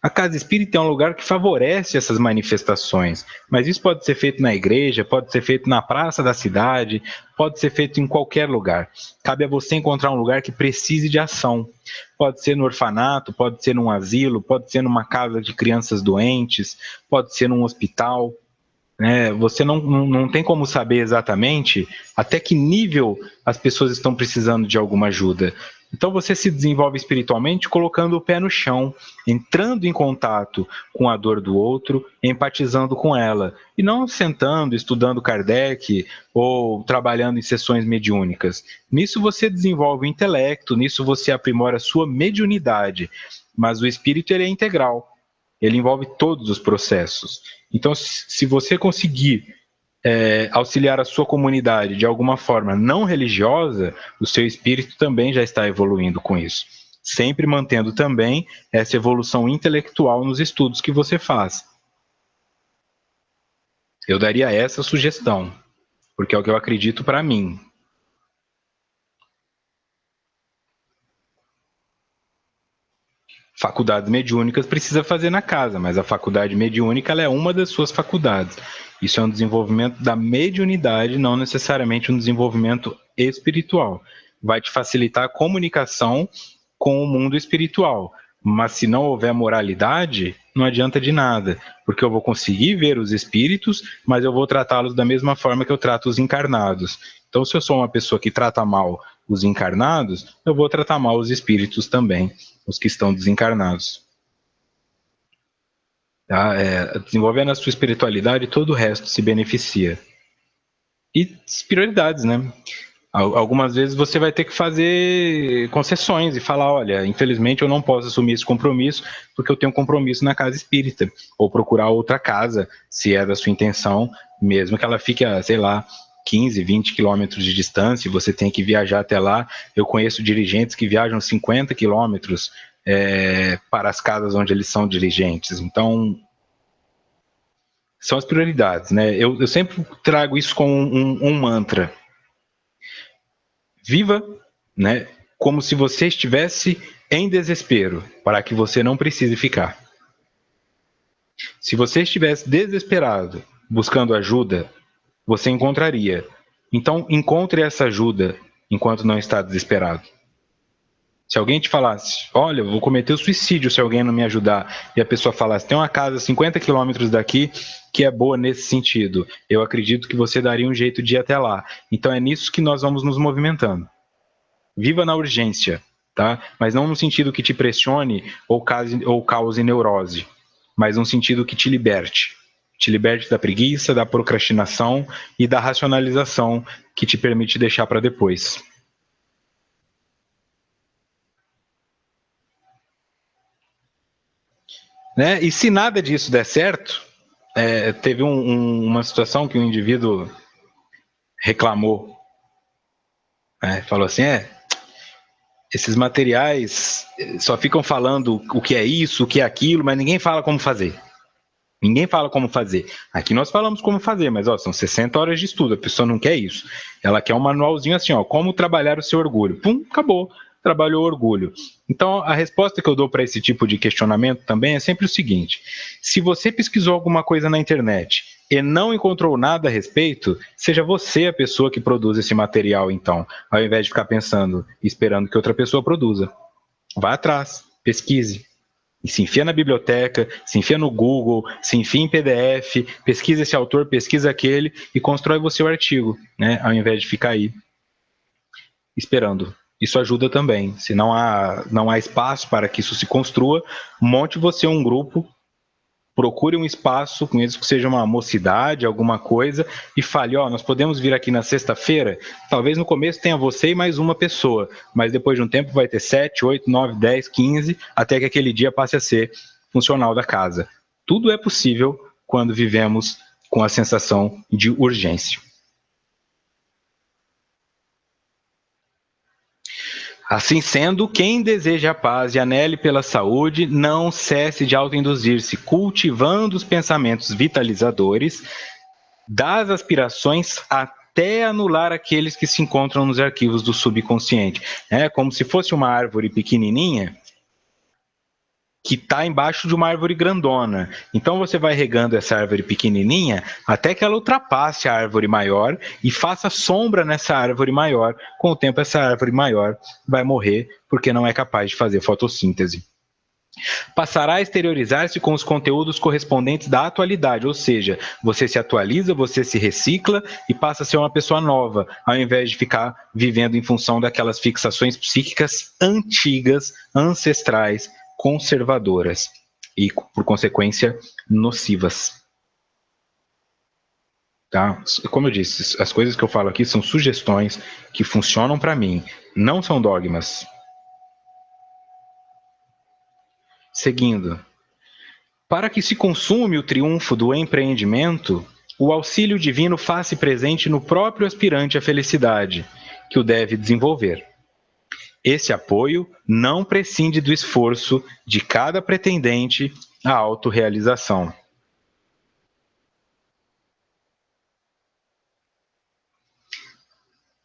S1: A casa espírita é um lugar que favorece essas manifestações, mas isso pode ser feito na igreja, pode ser feito na praça da cidade, pode ser feito em qualquer lugar. Cabe a você encontrar um lugar que precise de ação. Pode ser no orfanato, pode ser num asilo, pode ser numa casa de crianças doentes, pode ser num hospital. Você não tem como saber exatamente até que nível as pessoas estão precisando de alguma ajuda. Então você se desenvolve espiritualmente colocando o pé no chão, entrando em contato com a dor do outro, empatizando com ela, e não sentando, estudando Kardec ou trabalhando em sessões mediúnicas. Nisso você desenvolve o intelecto, nisso você aprimora a sua mediunidade, mas o espírito ele é integral, ele envolve todos os processos. Então, se você conseguir auxiliar a sua comunidade de alguma forma não religiosa, o seu espírito também já está evoluindo com isso. Sempre mantendo também essa evolução intelectual nos estudos que você faz. Eu daria essa sugestão, porque é o que eu acredito para mim. Faculdades mediúnicas precisa fazer na casa, mas a faculdade mediúnica ela é uma das suas faculdades. Isso é um desenvolvimento da mediunidade, não necessariamente um desenvolvimento espiritual. Vai te facilitar a comunicação com o mundo espiritual, Mas se não houver moralidade, não adianta de nada, porque eu vou conseguir ver os espíritos, mas eu vou tratá-los da mesma forma que eu trato os encarnados. Então, se eu sou uma pessoa que trata mal os encarnados, eu vou tratar mal os espíritos também, os que estão desencarnados. Tá? Desenvolvendo a sua espiritualidade, todo o resto se beneficia. E prioridades, né? Algumas vezes você vai ter que fazer concessões e falar, olha, infelizmente eu não posso assumir esse compromisso porque eu tenho um compromisso na casa espírita, ou procurar outra casa, se é da sua intenção, mesmo que ela fique a, sei lá, 15, 20 quilômetros de distância, e você tem que viajar até lá. Eu conheço dirigentes que viajam 50 quilômetros para as casas onde eles são dirigentes. Então, são as prioridades, né? Eu sempre trago isso como um mantra. Viva, né, como se você estivesse em desespero, para que você não precise ficar. Se você estivesse desesperado, buscando ajuda, você encontraria. Então, encontre essa ajuda enquanto não está desesperado. Se alguém te falasse, olha, eu vou cometer o suicídio se alguém não me ajudar, e a pessoa falasse, tem uma casa a 50 quilômetros daqui que é boa nesse sentido, eu acredito que você daria um jeito de ir até lá. Então é nisso que nós vamos nos movimentando. Viva na urgência, tá? Mas não no sentido que te pressione ou cause neurose, mas num sentido que te liberte. Te liberte da preguiça, da procrastinação e da racionalização que te permite deixar para depois. Né? E se nada disso der certo, teve uma situação que um indivíduo reclamou, né? Falou assim, esses materiais só ficam falando o que é isso, o que é aquilo, mas ninguém fala como fazer. Ninguém fala como fazer. Aqui nós falamos como fazer, mas são 60 horas de estudo, a pessoa não quer isso. Ela quer um manualzinho assim, como trabalhar o seu orgulho. Pum, acabou. Trabalhou o orgulho. Então, a resposta que eu dou para esse tipo de questionamento também é sempre o seguinte: se você pesquisou alguma coisa na internet e não encontrou nada a respeito, seja você a pessoa que produz esse material, então, ao invés de ficar pensando, esperando que outra pessoa produza. Vá atrás, pesquise, e se enfia na biblioteca, se enfia no Google, se enfia em PDF, pesquisa esse autor, pesquisa aquele e constrói você o artigo, né? Ao invés de ficar aí esperando. Isso ajuda também. Se não há espaço para que isso se construa, monte você um grupo, procure um espaço, mesmo que seja uma mocidade, alguma coisa, e fale, nós podemos vir aqui na sexta-feira? Talvez no começo tenha você e mais uma pessoa, mas depois de um tempo vai ter 7, 8, 9, 10, 15, até que aquele dia passe a ser funcional da casa. Tudo é possível quando vivemos com a sensação de urgência. Assim sendo, quem deseja a paz e anele pela saúde, não cesse de autoinduzir-se, cultivando os pensamentos vitalizadores das aspirações até anular aqueles que se encontram nos arquivos do subconsciente. É como se fosse uma árvore pequenininha que está embaixo de uma árvore grandona. Então você vai regando essa árvore pequenininha até que ela ultrapasse a árvore maior e faça sombra nessa árvore maior. Com o tempo, essa árvore maior vai morrer porque não é capaz de fazer fotossíntese. Passará a exteriorizar-se com os conteúdos correspondentes da atualidade, ou seja, você se atualiza, você se recicla e passa a ser uma pessoa nova, ao invés de ficar vivendo em função daquelas fixações psíquicas antigas, ancestrais, conservadoras e, por consequência, nocivas. Tá? Como eu disse, as coisas que eu falo aqui são sugestões que funcionam para mim, não são dogmas. Seguindo, para que se consume o triunfo do empreendimento, o auxílio divino faz-se presente no próprio aspirante à felicidade, que o deve desenvolver. Esse apoio não prescinde do esforço de cada pretendente à autorrealização.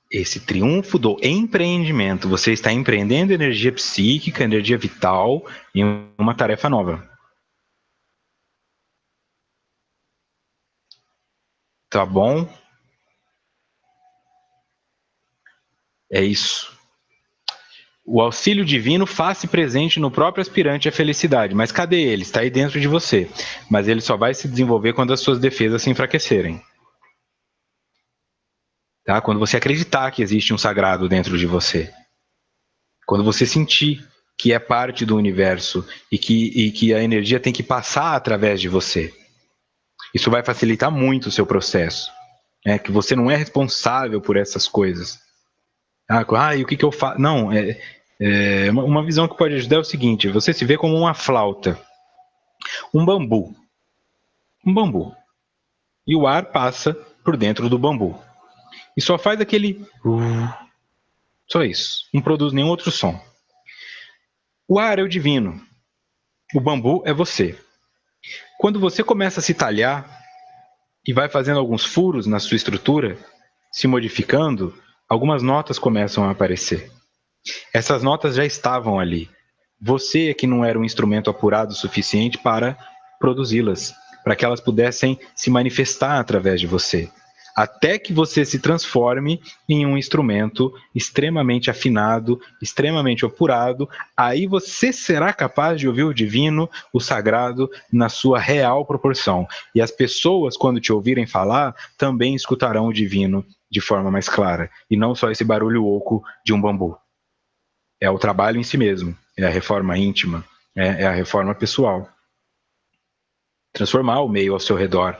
S1: Esse triunfo do empreendimento, você está empreendendo energia psíquica, energia vital em uma tarefa nova. Tá bom? É isso. O auxílio divino faz-se presente no próprio aspirante à felicidade. Mas cadê ele? Está aí dentro de você. Mas ele só vai se desenvolver quando as suas defesas se enfraquecerem. Tá? Quando você acreditar que existe um sagrado dentro de você. Quando você sentir que é parte do universo e que a energia tem que passar através de você. Isso vai facilitar muito o seu processo. Né? Que você não é responsável por essas coisas. E o que eu faço? Não, uma visão que pode ajudar é o seguinte: você se vê como uma flauta, um bambu. E o ar passa por dentro do bambu. E só faz aquele... Só isso. Não produz nenhum outro som. O ar é o divino. O bambu é você. Quando você começa a se talhar e vai fazendo alguns furos na sua estrutura, se modificando, algumas notas começam a aparecer. Essas notas já estavam ali. Você é que não era um instrumento apurado o suficiente para produzi-las, para que elas pudessem se manifestar através de você. Até que você se transforme em um instrumento extremamente afinado, extremamente apurado, aí você será capaz de ouvir o divino, o sagrado, na sua real proporção. E as pessoas, quando te ouvirem falar, também escutarão o divino de forma mais clara, e não só esse barulho oco de um bambu. É o trabalho em si mesmo, é a reforma íntima, é a reforma pessoal. Transformar o meio ao seu redor,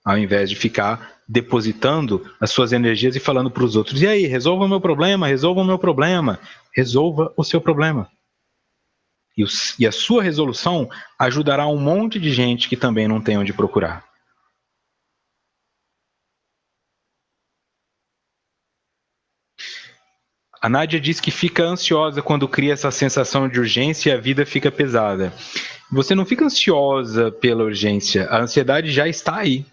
S1: ao invés de ficar depositando as suas energias e falando para os outros: e aí, resolva o meu problema, resolva o meu problema. Resolva o seu problema. E a sua resolução ajudará um monte de gente que também não tem onde procurar. A Nádia diz que fica ansiosa quando cria essa sensação de urgência e a vida fica pesada. Você não fica ansiosa pela urgência, a ansiedade já está aí.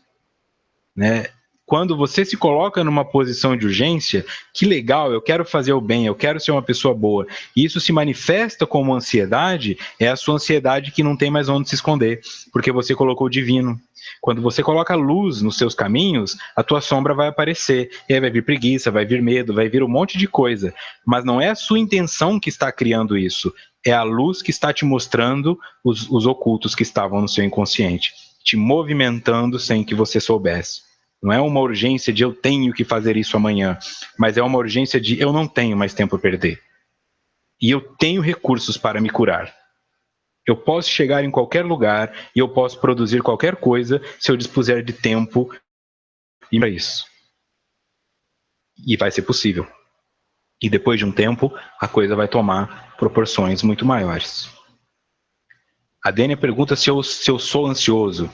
S1: Né? Quando você se coloca numa posição de urgência, que legal, eu quero fazer o bem, eu quero ser uma pessoa boa, e isso se manifesta como ansiedade, é a sua ansiedade que não tem mais onde se esconder, porque você colocou o divino. Quando você coloca luz nos seus caminhos, a tua sombra vai aparecer, e aí vai vir preguiça, vai vir medo, vai vir um monte de coisa, mas não é a sua intenção que está criando isso, é a luz que está te mostrando os ocultos que estavam no seu inconsciente, te movimentando sem que você soubesse. Não é uma urgência de eu tenho que fazer isso amanhã, mas é uma urgência de eu não tenho mais tempo a perder. E eu tenho recursos para me curar. Eu posso chegar em qualquer lugar e eu posso produzir qualquer coisa se eu dispuser de tempo e para isso. E vai ser possível. E depois de um tempo, a coisa vai tomar proporções muito maiores. A Dênia pergunta se eu sou ansioso.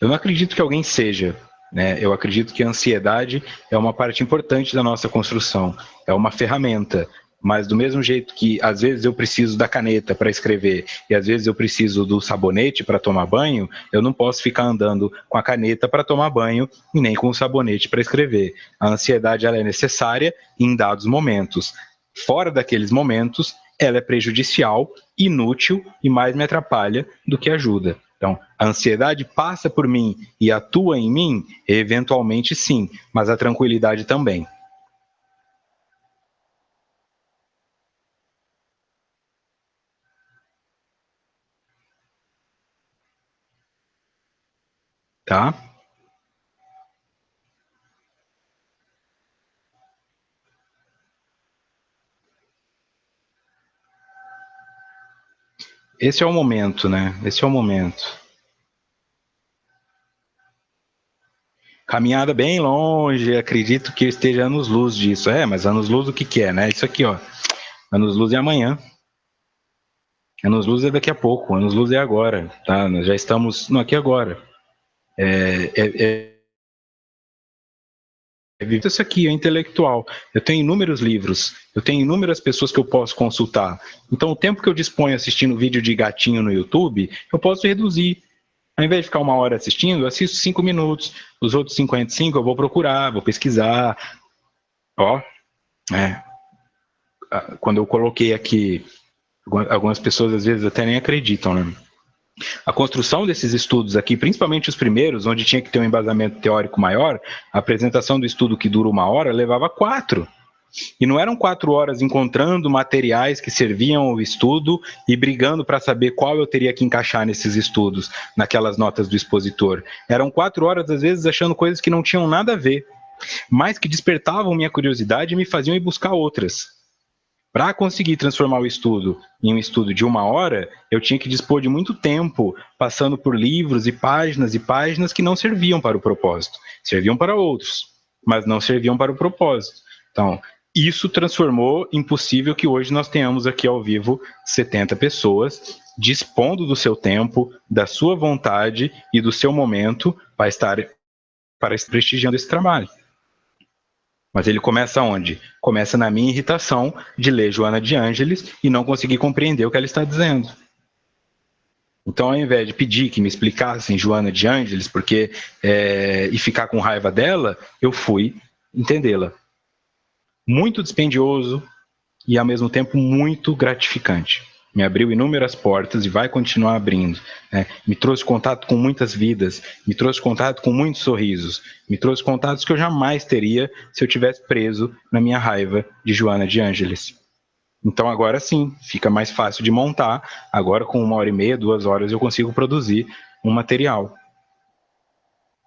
S1: Eu não acredito que alguém seja. Né? Eu acredito que a ansiedade é uma parte importante da nossa construção. É uma ferramenta. Mas do mesmo jeito que às vezes eu preciso da caneta para escrever e às vezes eu preciso do sabonete para tomar banho, eu não posso ficar andando com a caneta para tomar banho e nem com o sabonete para escrever. A ansiedade ela é necessária em dados momentos. Fora daqueles momentos, ela é prejudicial, inútil e mais me atrapalha do que ajuda. Então, a ansiedade passa por mim e atua em mim? Eventualmente sim, mas a tranquilidade também. Tá? Esse é o momento, né? Esse é o momento. Caminhada bem longe, acredito que eu esteja anos-luz disso. Mas anos-luz o que é, né? Isso aqui, ó. Anos-luz é amanhã. Anos-luz é daqui a pouco. Anos-luz é agora, tá? Nós já estamos no aqui agora. Isso aqui é intelectual. Eu tenho inúmeros livros, eu tenho inúmeras pessoas que eu posso consultar. Então, o tempo que eu disponho assistindo vídeo de gatinho no YouTube, eu posso reduzir. Ao invés de ficar 1 hora assistindo, eu assisto 5 minutos. Os outros 55 eu vou procurar, vou pesquisar. Ó, quando eu coloquei aqui, algumas pessoas às vezes até nem acreditam, né? A construção desses estudos aqui, principalmente os primeiros, onde tinha que ter um embasamento teórico maior, a apresentação do estudo que dura 1 hora levava 4. E não eram 4 horas encontrando materiais que serviam ao estudo e brigando para saber qual eu teria que encaixar nesses estudos, naquelas notas do expositor. Eram 4 horas, às vezes, achando coisas que não tinham nada a ver, mas que despertavam minha curiosidade e me faziam ir buscar outras. Para conseguir transformar o estudo em um estudo de 1 hora, eu tinha que dispor de muito tempo, passando por livros e páginas que não serviam para o propósito. Serviam para outros, mas não serviam para o propósito. Então, isso transformou em possível que hoje nós tenhamos aqui ao vivo 70 pessoas dispondo do seu tempo, da sua vontade e do seu momento para estar prestigiando esse trabalho. Mas ele começa onde? Começa na minha irritação de ler Joana de Ângeles e não conseguir compreender o que ela está dizendo. Então, ao invés de pedir que me explicassem Joana de Ângeles e ficar com raiva dela, eu fui entendê-la. Muito dispendioso e, ao mesmo tempo, muito gratificante. Me abriu inúmeras portas e vai continuar abrindo. Né? Me trouxe contato com muitas vidas, me trouxe contato com muitos sorrisos, me trouxe contatos que eu jamais teria se eu tivesse preso na minha raiva de Joana de Ângeles. Então agora sim, fica mais fácil de montar. Agora com 1h30, 2 horas eu consigo produzir um material.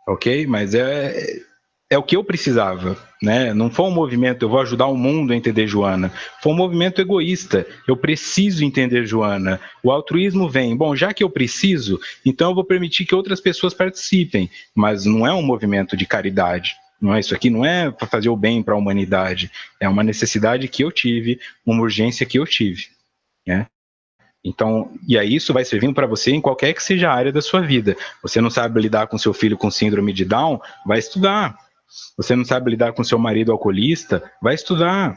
S1: Ok? Mas é o que eu precisava, né? Não foi um movimento, eu vou ajudar o mundo a entender Joana. Foi um movimento egoísta. Eu preciso entender Joana. O altruísmo vem, bom, já que eu preciso, então eu vou permitir que outras pessoas participem. Mas não é um movimento de caridade. Não é, isso aqui não é para fazer o bem para a humanidade. É uma necessidade que eu tive, uma urgência que eu tive, né? Então, e aí isso vai servindo para você em qualquer que seja a área da sua vida. Você não sabe lidar com seu filho com síndrome de Down? Vai estudar. Você não sabe lidar com seu marido alcoolista? Vai estudar,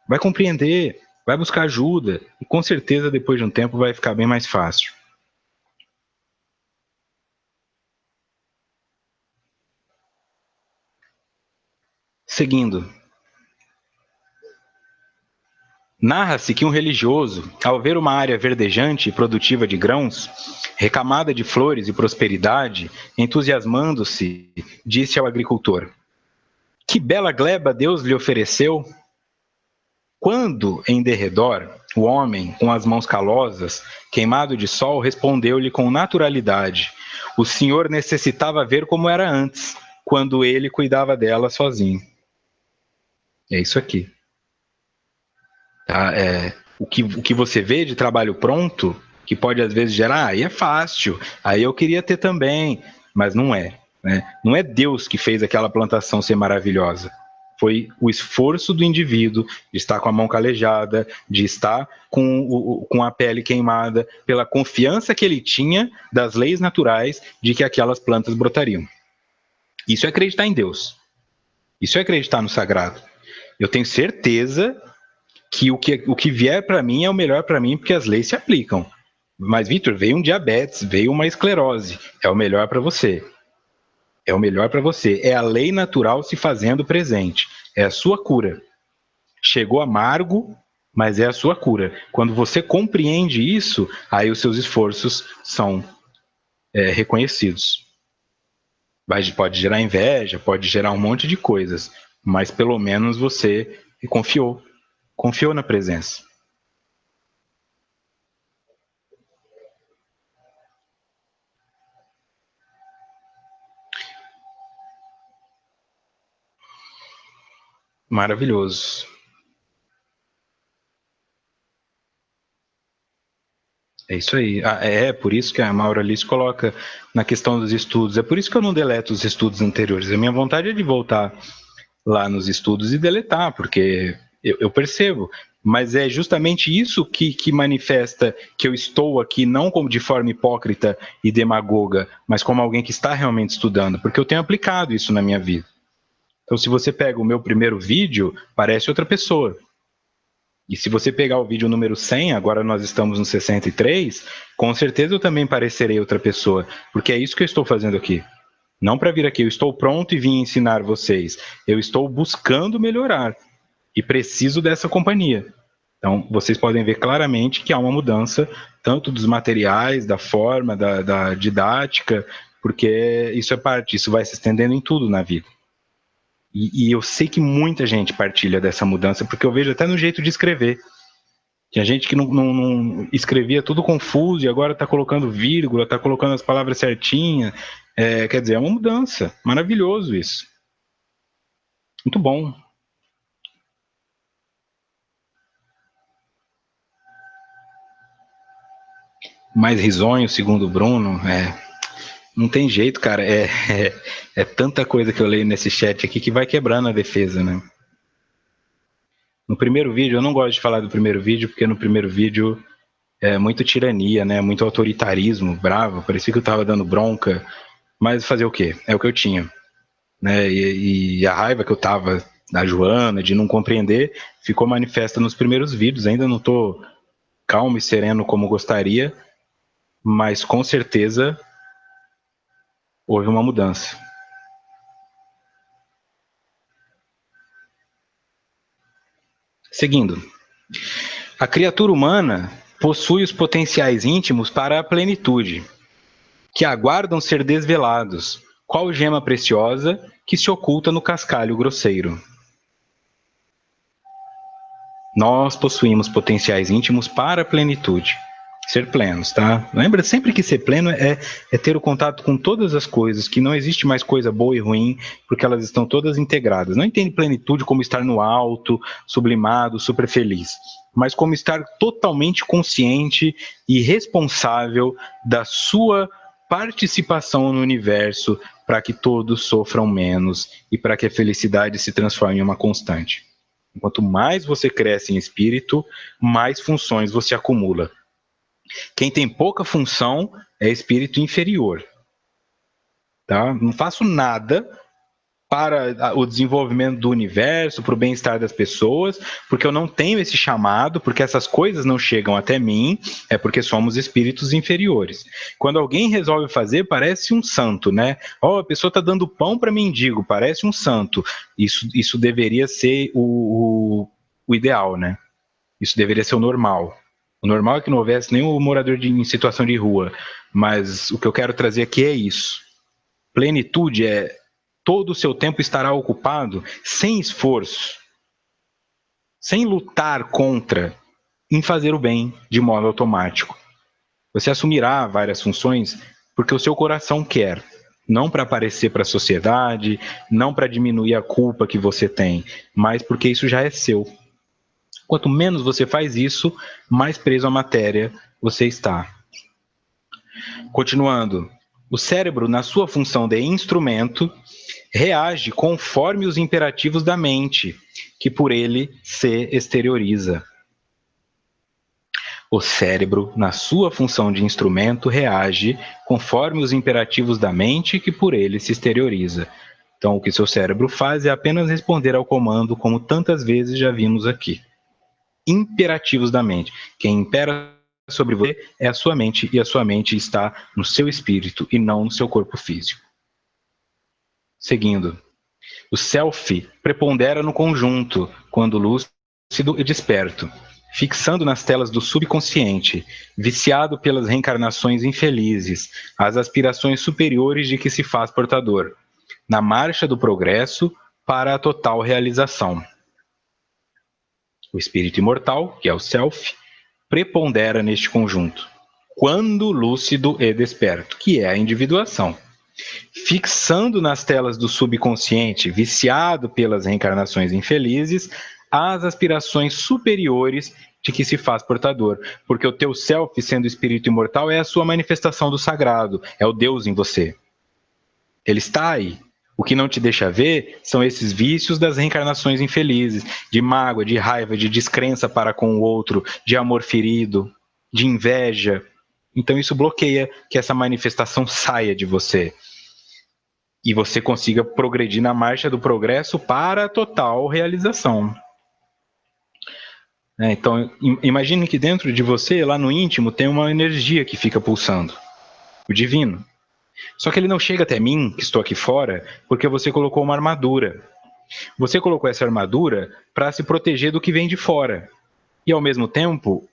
S1: vai compreender, vai buscar ajuda e com certeza depois de um tempo vai ficar bem mais fácil. Seguindo. Narra-se que um religioso, ao ver uma área verdejante e produtiva de grãos, recamada de flores e prosperidade, entusiasmando-se, disse ao agricultor: "Que bela gleba Deus lhe ofereceu!" Quando, em derredor, o homem, com as mãos calosas, queimado de sol, respondeu-lhe com naturalidade: o senhor necessitava ver como era antes, quando ele cuidava dela sozinho. É isso aqui. Tá? O que você vê de trabalho pronto, que pode às vezes gerar, aí é fácil, aí eu queria ter também, mas não é. Né? Não é Deus que fez aquela plantação ser maravilhosa. Foi o esforço do indivíduo de estar com a mão calejada, de estar com a pele queimada, pela confiança que ele tinha das leis naturais de que aquelas plantas brotariam. Isso é acreditar em Deus. Isso é acreditar no sagrado. Eu tenho certeza que o que vier para mim é o melhor para mim, porque as leis se aplicam. Mas, Vitor, veio um diabetes, veio uma esclerose. É o melhor para você. É o melhor para você. É a lei natural se fazendo presente. É a sua cura. Chegou amargo, mas é a sua cura. Quando você compreende isso, aí os seus esforços são reconhecidos. Pode gerar inveja, pode gerar um monte de coisas, mas pelo menos você confiou na presença. Maravilhoso. É isso aí. É por isso que a Maura Alice coloca na questão dos estudos. É por isso que eu não deleto os estudos anteriores. A minha vontade é de voltar lá nos estudos e deletar, porque eu percebo. Mas é justamente isso que manifesta que eu estou aqui não como de forma hipócrita e demagoga, mas como alguém que está realmente estudando, porque eu tenho aplicado isso na minha vida. Então, se você pega o meu primeiro vídeo, parece outra pessoa. E se você pegar o vídeo número 100, agora nós estamos no 63, com certeza eu também parecerei outra pessoa, porque é isso que eu estou fazendo aqui. Não para vir aqui, eu estou pronto e vim ensinar vocês. Eu estou buscando melhorar e preciso dessa companhia. Então, vocês podem ver claramente que há uma mudança, tanto dos materiais, da forma, da didática, porque isso é parte, isso vai se estendendo em tudo na vida. E eu sei que muita gente partilha dessa mudança, porque eu vejo até no jeito de escrever. Tinha gente que não escrevia tudo confuso e agora está colocando vírgula, está colocando as palavras certinhas. Quer dizer, é uma mudança. Maravilhoso isso. Muito bom. Mais risonho, segundo o Bruno. Não tem jeito, cara. É tanta coisa que eu leio nesse chat aqui que vai quebrando a defesa, né? No primeiro vídeo, eu não gosto de falar do primeiro vídeo, porque no primeiro vídeo é muito tirania, né? Muito autoritarismo, bravo. Parecia que eu tava dando bronca. Mas fazer o quê? É o que eu tinha. Né? E a raiva que eu tava da Joana, de não compreender, ficou manifesta nos primeiros vídeos. Ainda não tô calmo e sereno como gostaria, mas com certeza houve uma mudança. Seguindo. A criatura humana possui os potenciais íntimos para a plenitude, que aguardam ser desvelados, qual gema preciosa que se oculta no cascalho grosseiro. Nós possuímos potenciais íntimos para a plenitude. Ser plenos, tá? Lembra sempre que ser pleno é ter o contato com todas as coisas, que não existe mais coisa boa e ruim, porque elas estão todas integradas. Não entende plenitude como estar no alto, sublimado, super feliz, mas como estar totalmente consciente e responsável da sua participação no universo para que todos sofram menos e para que a felicidade se transforme em uma constante. Quanto mais você cresce em espírito, mais funções você acumula. Quem tem pouca função é espírito inferior. Tá? Não faço nada para o desenvolvimento do universo, para o bem-estar das pessoas, porque eu não tenho esse chamado, porque essas coisas não chegam até mim, é porque somos espíritos inferiores. Quando alguém resolve fazer, parece um santo, né? A pessoa está dando pão para mendigo, parece um santo. Isso deveria ser o ideal, né? Isso deveria ser o normal. O normal é que não houvesse nenhum morador em situação de rua, mas o que eu quero trazer aqui é isso. Plenitude é todo o seu tempo estará ocupado sem esforço, sem lutar contra, em fazer o bem de modo automático. Você assumirá várias funções porque o seu coração quer, não para aparecer para a sociedade, não para diminuir a culpa que você tem, mas porque isso já é seu. Quanto menos você faz isso, mais preso à matéria você está. Continuando, o cérebro, na sua função de instrumento, reage conforme os imperativos da mente, que por ele se exterioriza. O cérebro, na sua função de instrumento, reage conforme os imperativos da mente, que por ele se exterioriza. Então, o que seu cérebro faz é apenas responder ao comando, como tantas vezes já vimos aqui. Imperativos da mente. Quem impera sobre você é a sua mente, e a sua mente está no seu espírito e não no seu corpo físico. Seguindo. O self prepondera no conjunto, quando lúcido e desperto, fixando nas telas do subconsciente, viciado pelas reencarnações infelizes, as aspirações superiores de que se faz portador, na marcha do progresso para a total realização. O espírito imortal, que é o self, prepondera neste conjunto, quando lúcido e desperto, que é a individuação. Fixando nas telas do subconsciente, viciado pelas reencarnações infelizes, as aspirações superiores de que se faz portador. Porque o teu self, sendo espírito imortal, é a sua manifestação do sagrado, é o Deus em você. Ele está aí. O que não te deixa ver são esses vícios das reencarnações infelizes, de mágoa, de raiva, de descrença para com o outro, de amor ferido, de inveja. Então isso bloqueia que essa manifestação saia de você e você consiga progredir na marcha do progresso para a total realização. Então, imagine que dentro de você, lá no íntimo, tem uma energia que fica pulsando, o divino. Só que ele não chega até mim, que estou aqui fora, porque você colocou uma armadura. Você colocou essa armadura para se proteger do que vem de fora. E, ao mesmo tempo,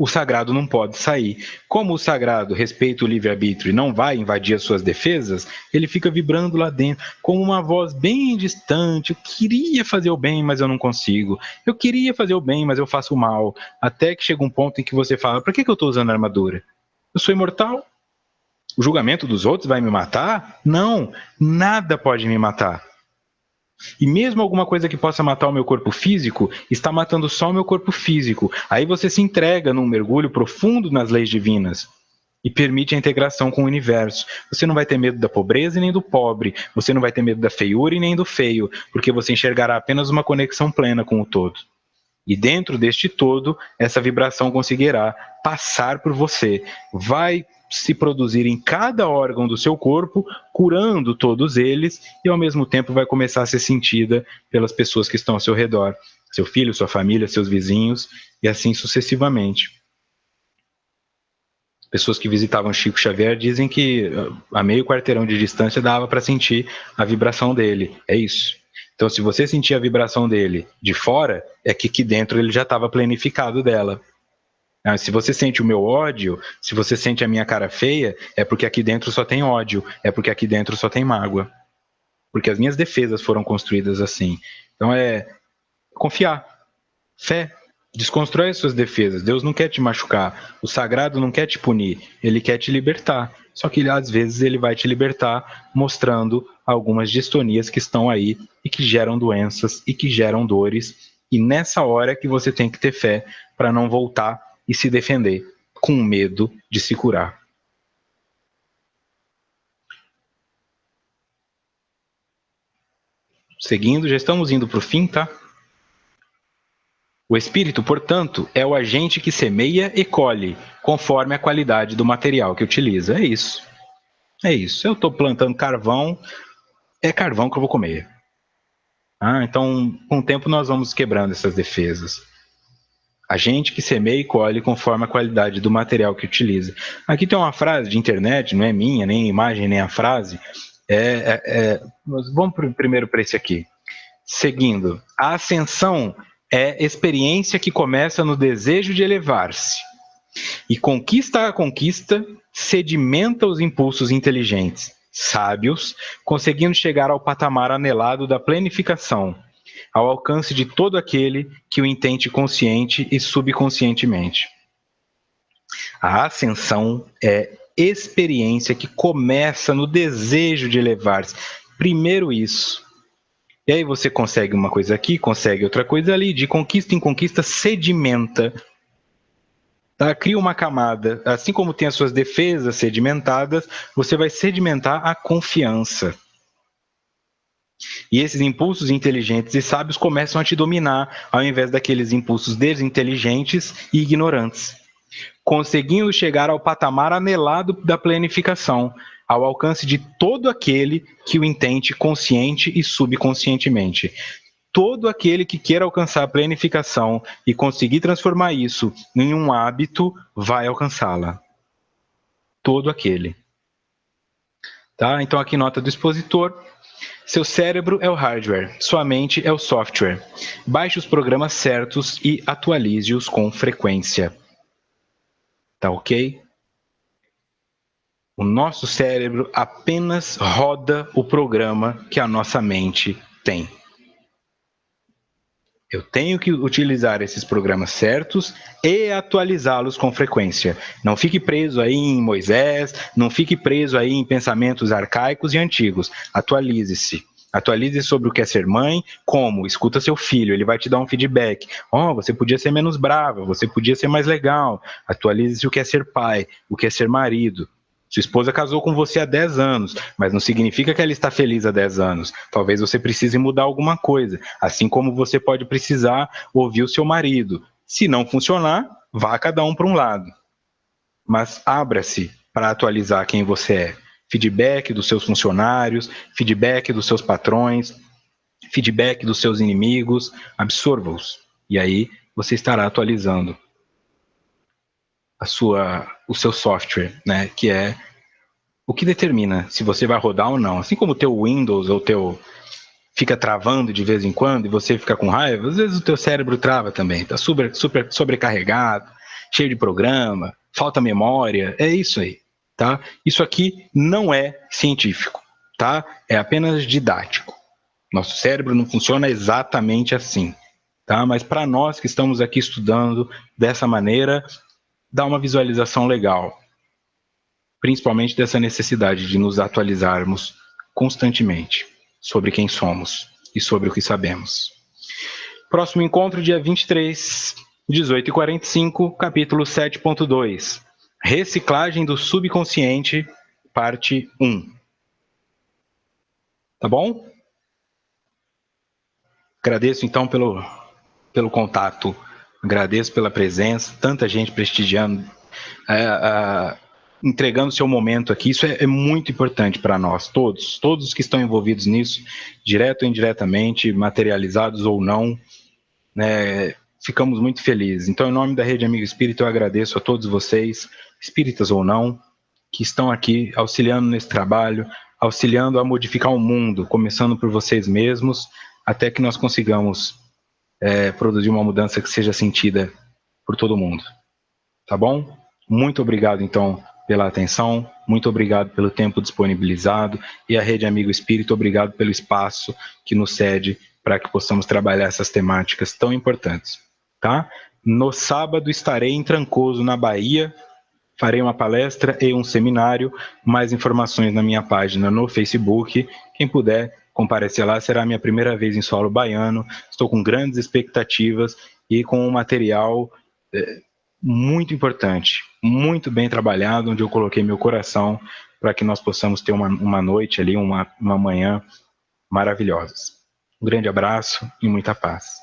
S1: o sagrado não pode sair. Como o sagrado respeita o livre-arbítrio e não vai invadir as suas defesas, ele fica vibrando lá dentro, com uma voz bem distante. Eu queria fazer o bem, mas eu não consigo. Eu queria fazer o bem, mas eu faço o mal. Até que chega um ponto em que você fala, por que eu estou usando armadura? Eu sou imortal? O julgamento dos outros vai me matar? Não, nada pode me matar. E mesmo alguma coisa que possa matar o meu corpo físico, está matando só o meu corpo físico. Aí você se entrega num mergulho profundo nas leis divinas e permite a integração com o universo. Você não vai ter medo da pobreza e nem do pobre. Você não vai ter medo da feiura e nem do feio, porque você enxergará apenas uma conexão plena com o todo. E dentro deste todo, essa vibração conseguirá passar por você. Vai se produzir em cada órgão do seu corpo, curando todos eles, e ao mesmo tempo vai começar a ser sentida pelas pessoas que estão ao seu redor. Seu filho, sua família, seus vizinhos, e assim sucessivamente. Pessoas que visitavam Chico Xavier dizem que a meio quarteirão de distância dava para sentir a vibração dele. É isso. Então, se você sentir a vibração dele de fora, é que aqui dentro ele já estava planificado dela. Se você sente o meu ódio, se você sente a minha cara feia, é porque aqui dentro só tem ódio, é porque aqui dentro só tem mágoa. Porque as minhas defesas foram construídas assim. Então é confiar, fé, desconstrói as suas defesas. Deus não quer te machucar, o sagrado não quer te punir, ele quer te libertar. Só que às vezes ele vai te libertar mostrando algumas distonias que estão aí e que geram doenças e que geram dores. E nessa hora que você tem que ter fé para não voltar e se defender, com medo de se curar. Seguindo, já estamos indo para o fim, tá? O espírito, portanto, é o agente que semeia e colhe, conforme a qualidade do material que utiliza. É isso. É isso. Eu estou plantando carvão, é carvão que eu vou comer. Então, com o tempo, nós vamos quebrando essas defesas. A gente que semeia e colhe conforme a qualidade do material que utiliza. Aqui tem uma frase de internet, não é minha, nem a imagem, nem a frase. Vamos primeiro para esse aqui. Seguindo, a ascensão é experiência que começa no desejo de elevar-se. E conquista a conquista, sedimenta os impulsos inteligentes, sábios, conseguindo chegar ao patamar anelado da planificação, ao alcance de todo aquele que o entende consciente e subconscientemente. A ascensão é experiência que começa no desejo de elevar-se. Primeiro isso. E aí você consegue uma coisa aqui, consegue outra coisa ali, de conquista em conquista sedimenta. Tá? Cria uma camada. Assim como tem as suas defesas sedimentadas, você vai sedimentar a confiança. E esses impulsos inteligentes e sábios começam a te dominar, ao invés daqueles impulsos desinteligentes e ignorantes, conseguindo chegar ao patamar anelado da planificação, ao alcance de todo aquele que o entende consciente e subconscientemente. Todo aquele que queira alcançar a planificação e conseguir transformar isso em um hábito, vai alcançá-la. Todo aquele. Tá? Então aqui nota do expositor. Seu cérebro é o hardware, sua mente é o software. Baixe os programas certos e atualize-os com frequência. Tá ok? O nosso cérebro apenas roda o programa que a nossa mente tem. Eu tenho que utilizar esses programas certos e atualizá-los com frequência. Não fique preso aí em Moisés, não fique preso aí em pensamentos arcaicos e antigos. Atualize-se. Atualize sobre o que é ser mãe, como? Escuta seu filho, ele vai te dar um feedback. Você podia ser menos brava, você podia ser mais legal. Atualize-se o que é ser pai, o que é ser marido. Sua esposa casou com você há 10 anos, mas não significa que ela está feliz há 10 anos. Talvez você precise mudar alguma coisa, assim como você pode precisar ouvir o seu marido. Se não funcionar, vá cada um para um lado. Mas abra-se para atualizar quem você é. Feedback dos seus funcionários, feedback dos seus patrões, feedback dos seus inimigos, absorva-os. E aí você estará atualizando o seu software, né? Que é o que determina se você vai rodar ou não. Assim como o teu Windows ou o teu fica travando de vez em quando e você fica com raiva, às vezes o teu cérebro trava também, está super sobrecarregado. cheio de programa, falta memória, é isso aí, tá? Isso aqui não é científico, tá? É apenas didático. Nosso cérebro não funciona exatamente assim, tá? Mas para nós que estamos aqui estudando dessa maneira, dá uma visualização legal, principalmente dessa necessidade de nos atualizarmos constantemente sobre quem somos e sobre o que sabemos. Próximo encontro, dia 23, 18h45, capítulo 7.2. Reciclagem do subconsciente, parte 1. Tá bom? Agradeço então pelo contato, agradeço pela presença, tanta gente prestigiando, entregando seu momento aqui. Isso é muito importante para nós, todos que estão envolvidos nisso, direto ou indiretamente, materializados ou não, né, ficamos muito felizes. Então, em nome da Rede Amigo Espírita, eu agradeço a todos vocês, espíritas ou não, que estão aqui auxiliando nesse trabalho, auxiliando a modificar o mundo, começando por vocês mesmos, até que nós consigamos produzir uma mudança que seja sentida por todo mundo. Tá bom? Muito obrigado, então, pela atenção, muito obrigado pelo tempo disponibilizado, e a Rede Amigo Espírito, obrigado pelo espaço que nos cede para que possamos trabalhar essas temáticas tão importantes, tá? No sábado estarei em Trancoso, na Bahia, farei uma palestra e um seminário, mais informações na minha página no Facebook, quem puder comparecer lá, será a minha primeira vez em solo baiano, estou com grandes expectativas e com um material muito importante, muito bem trabalhado, onde eu coloquei meu coração para que nós possamos ter uma noite ali, uma manhã maravilhosa. Um grande abraço e muita paz.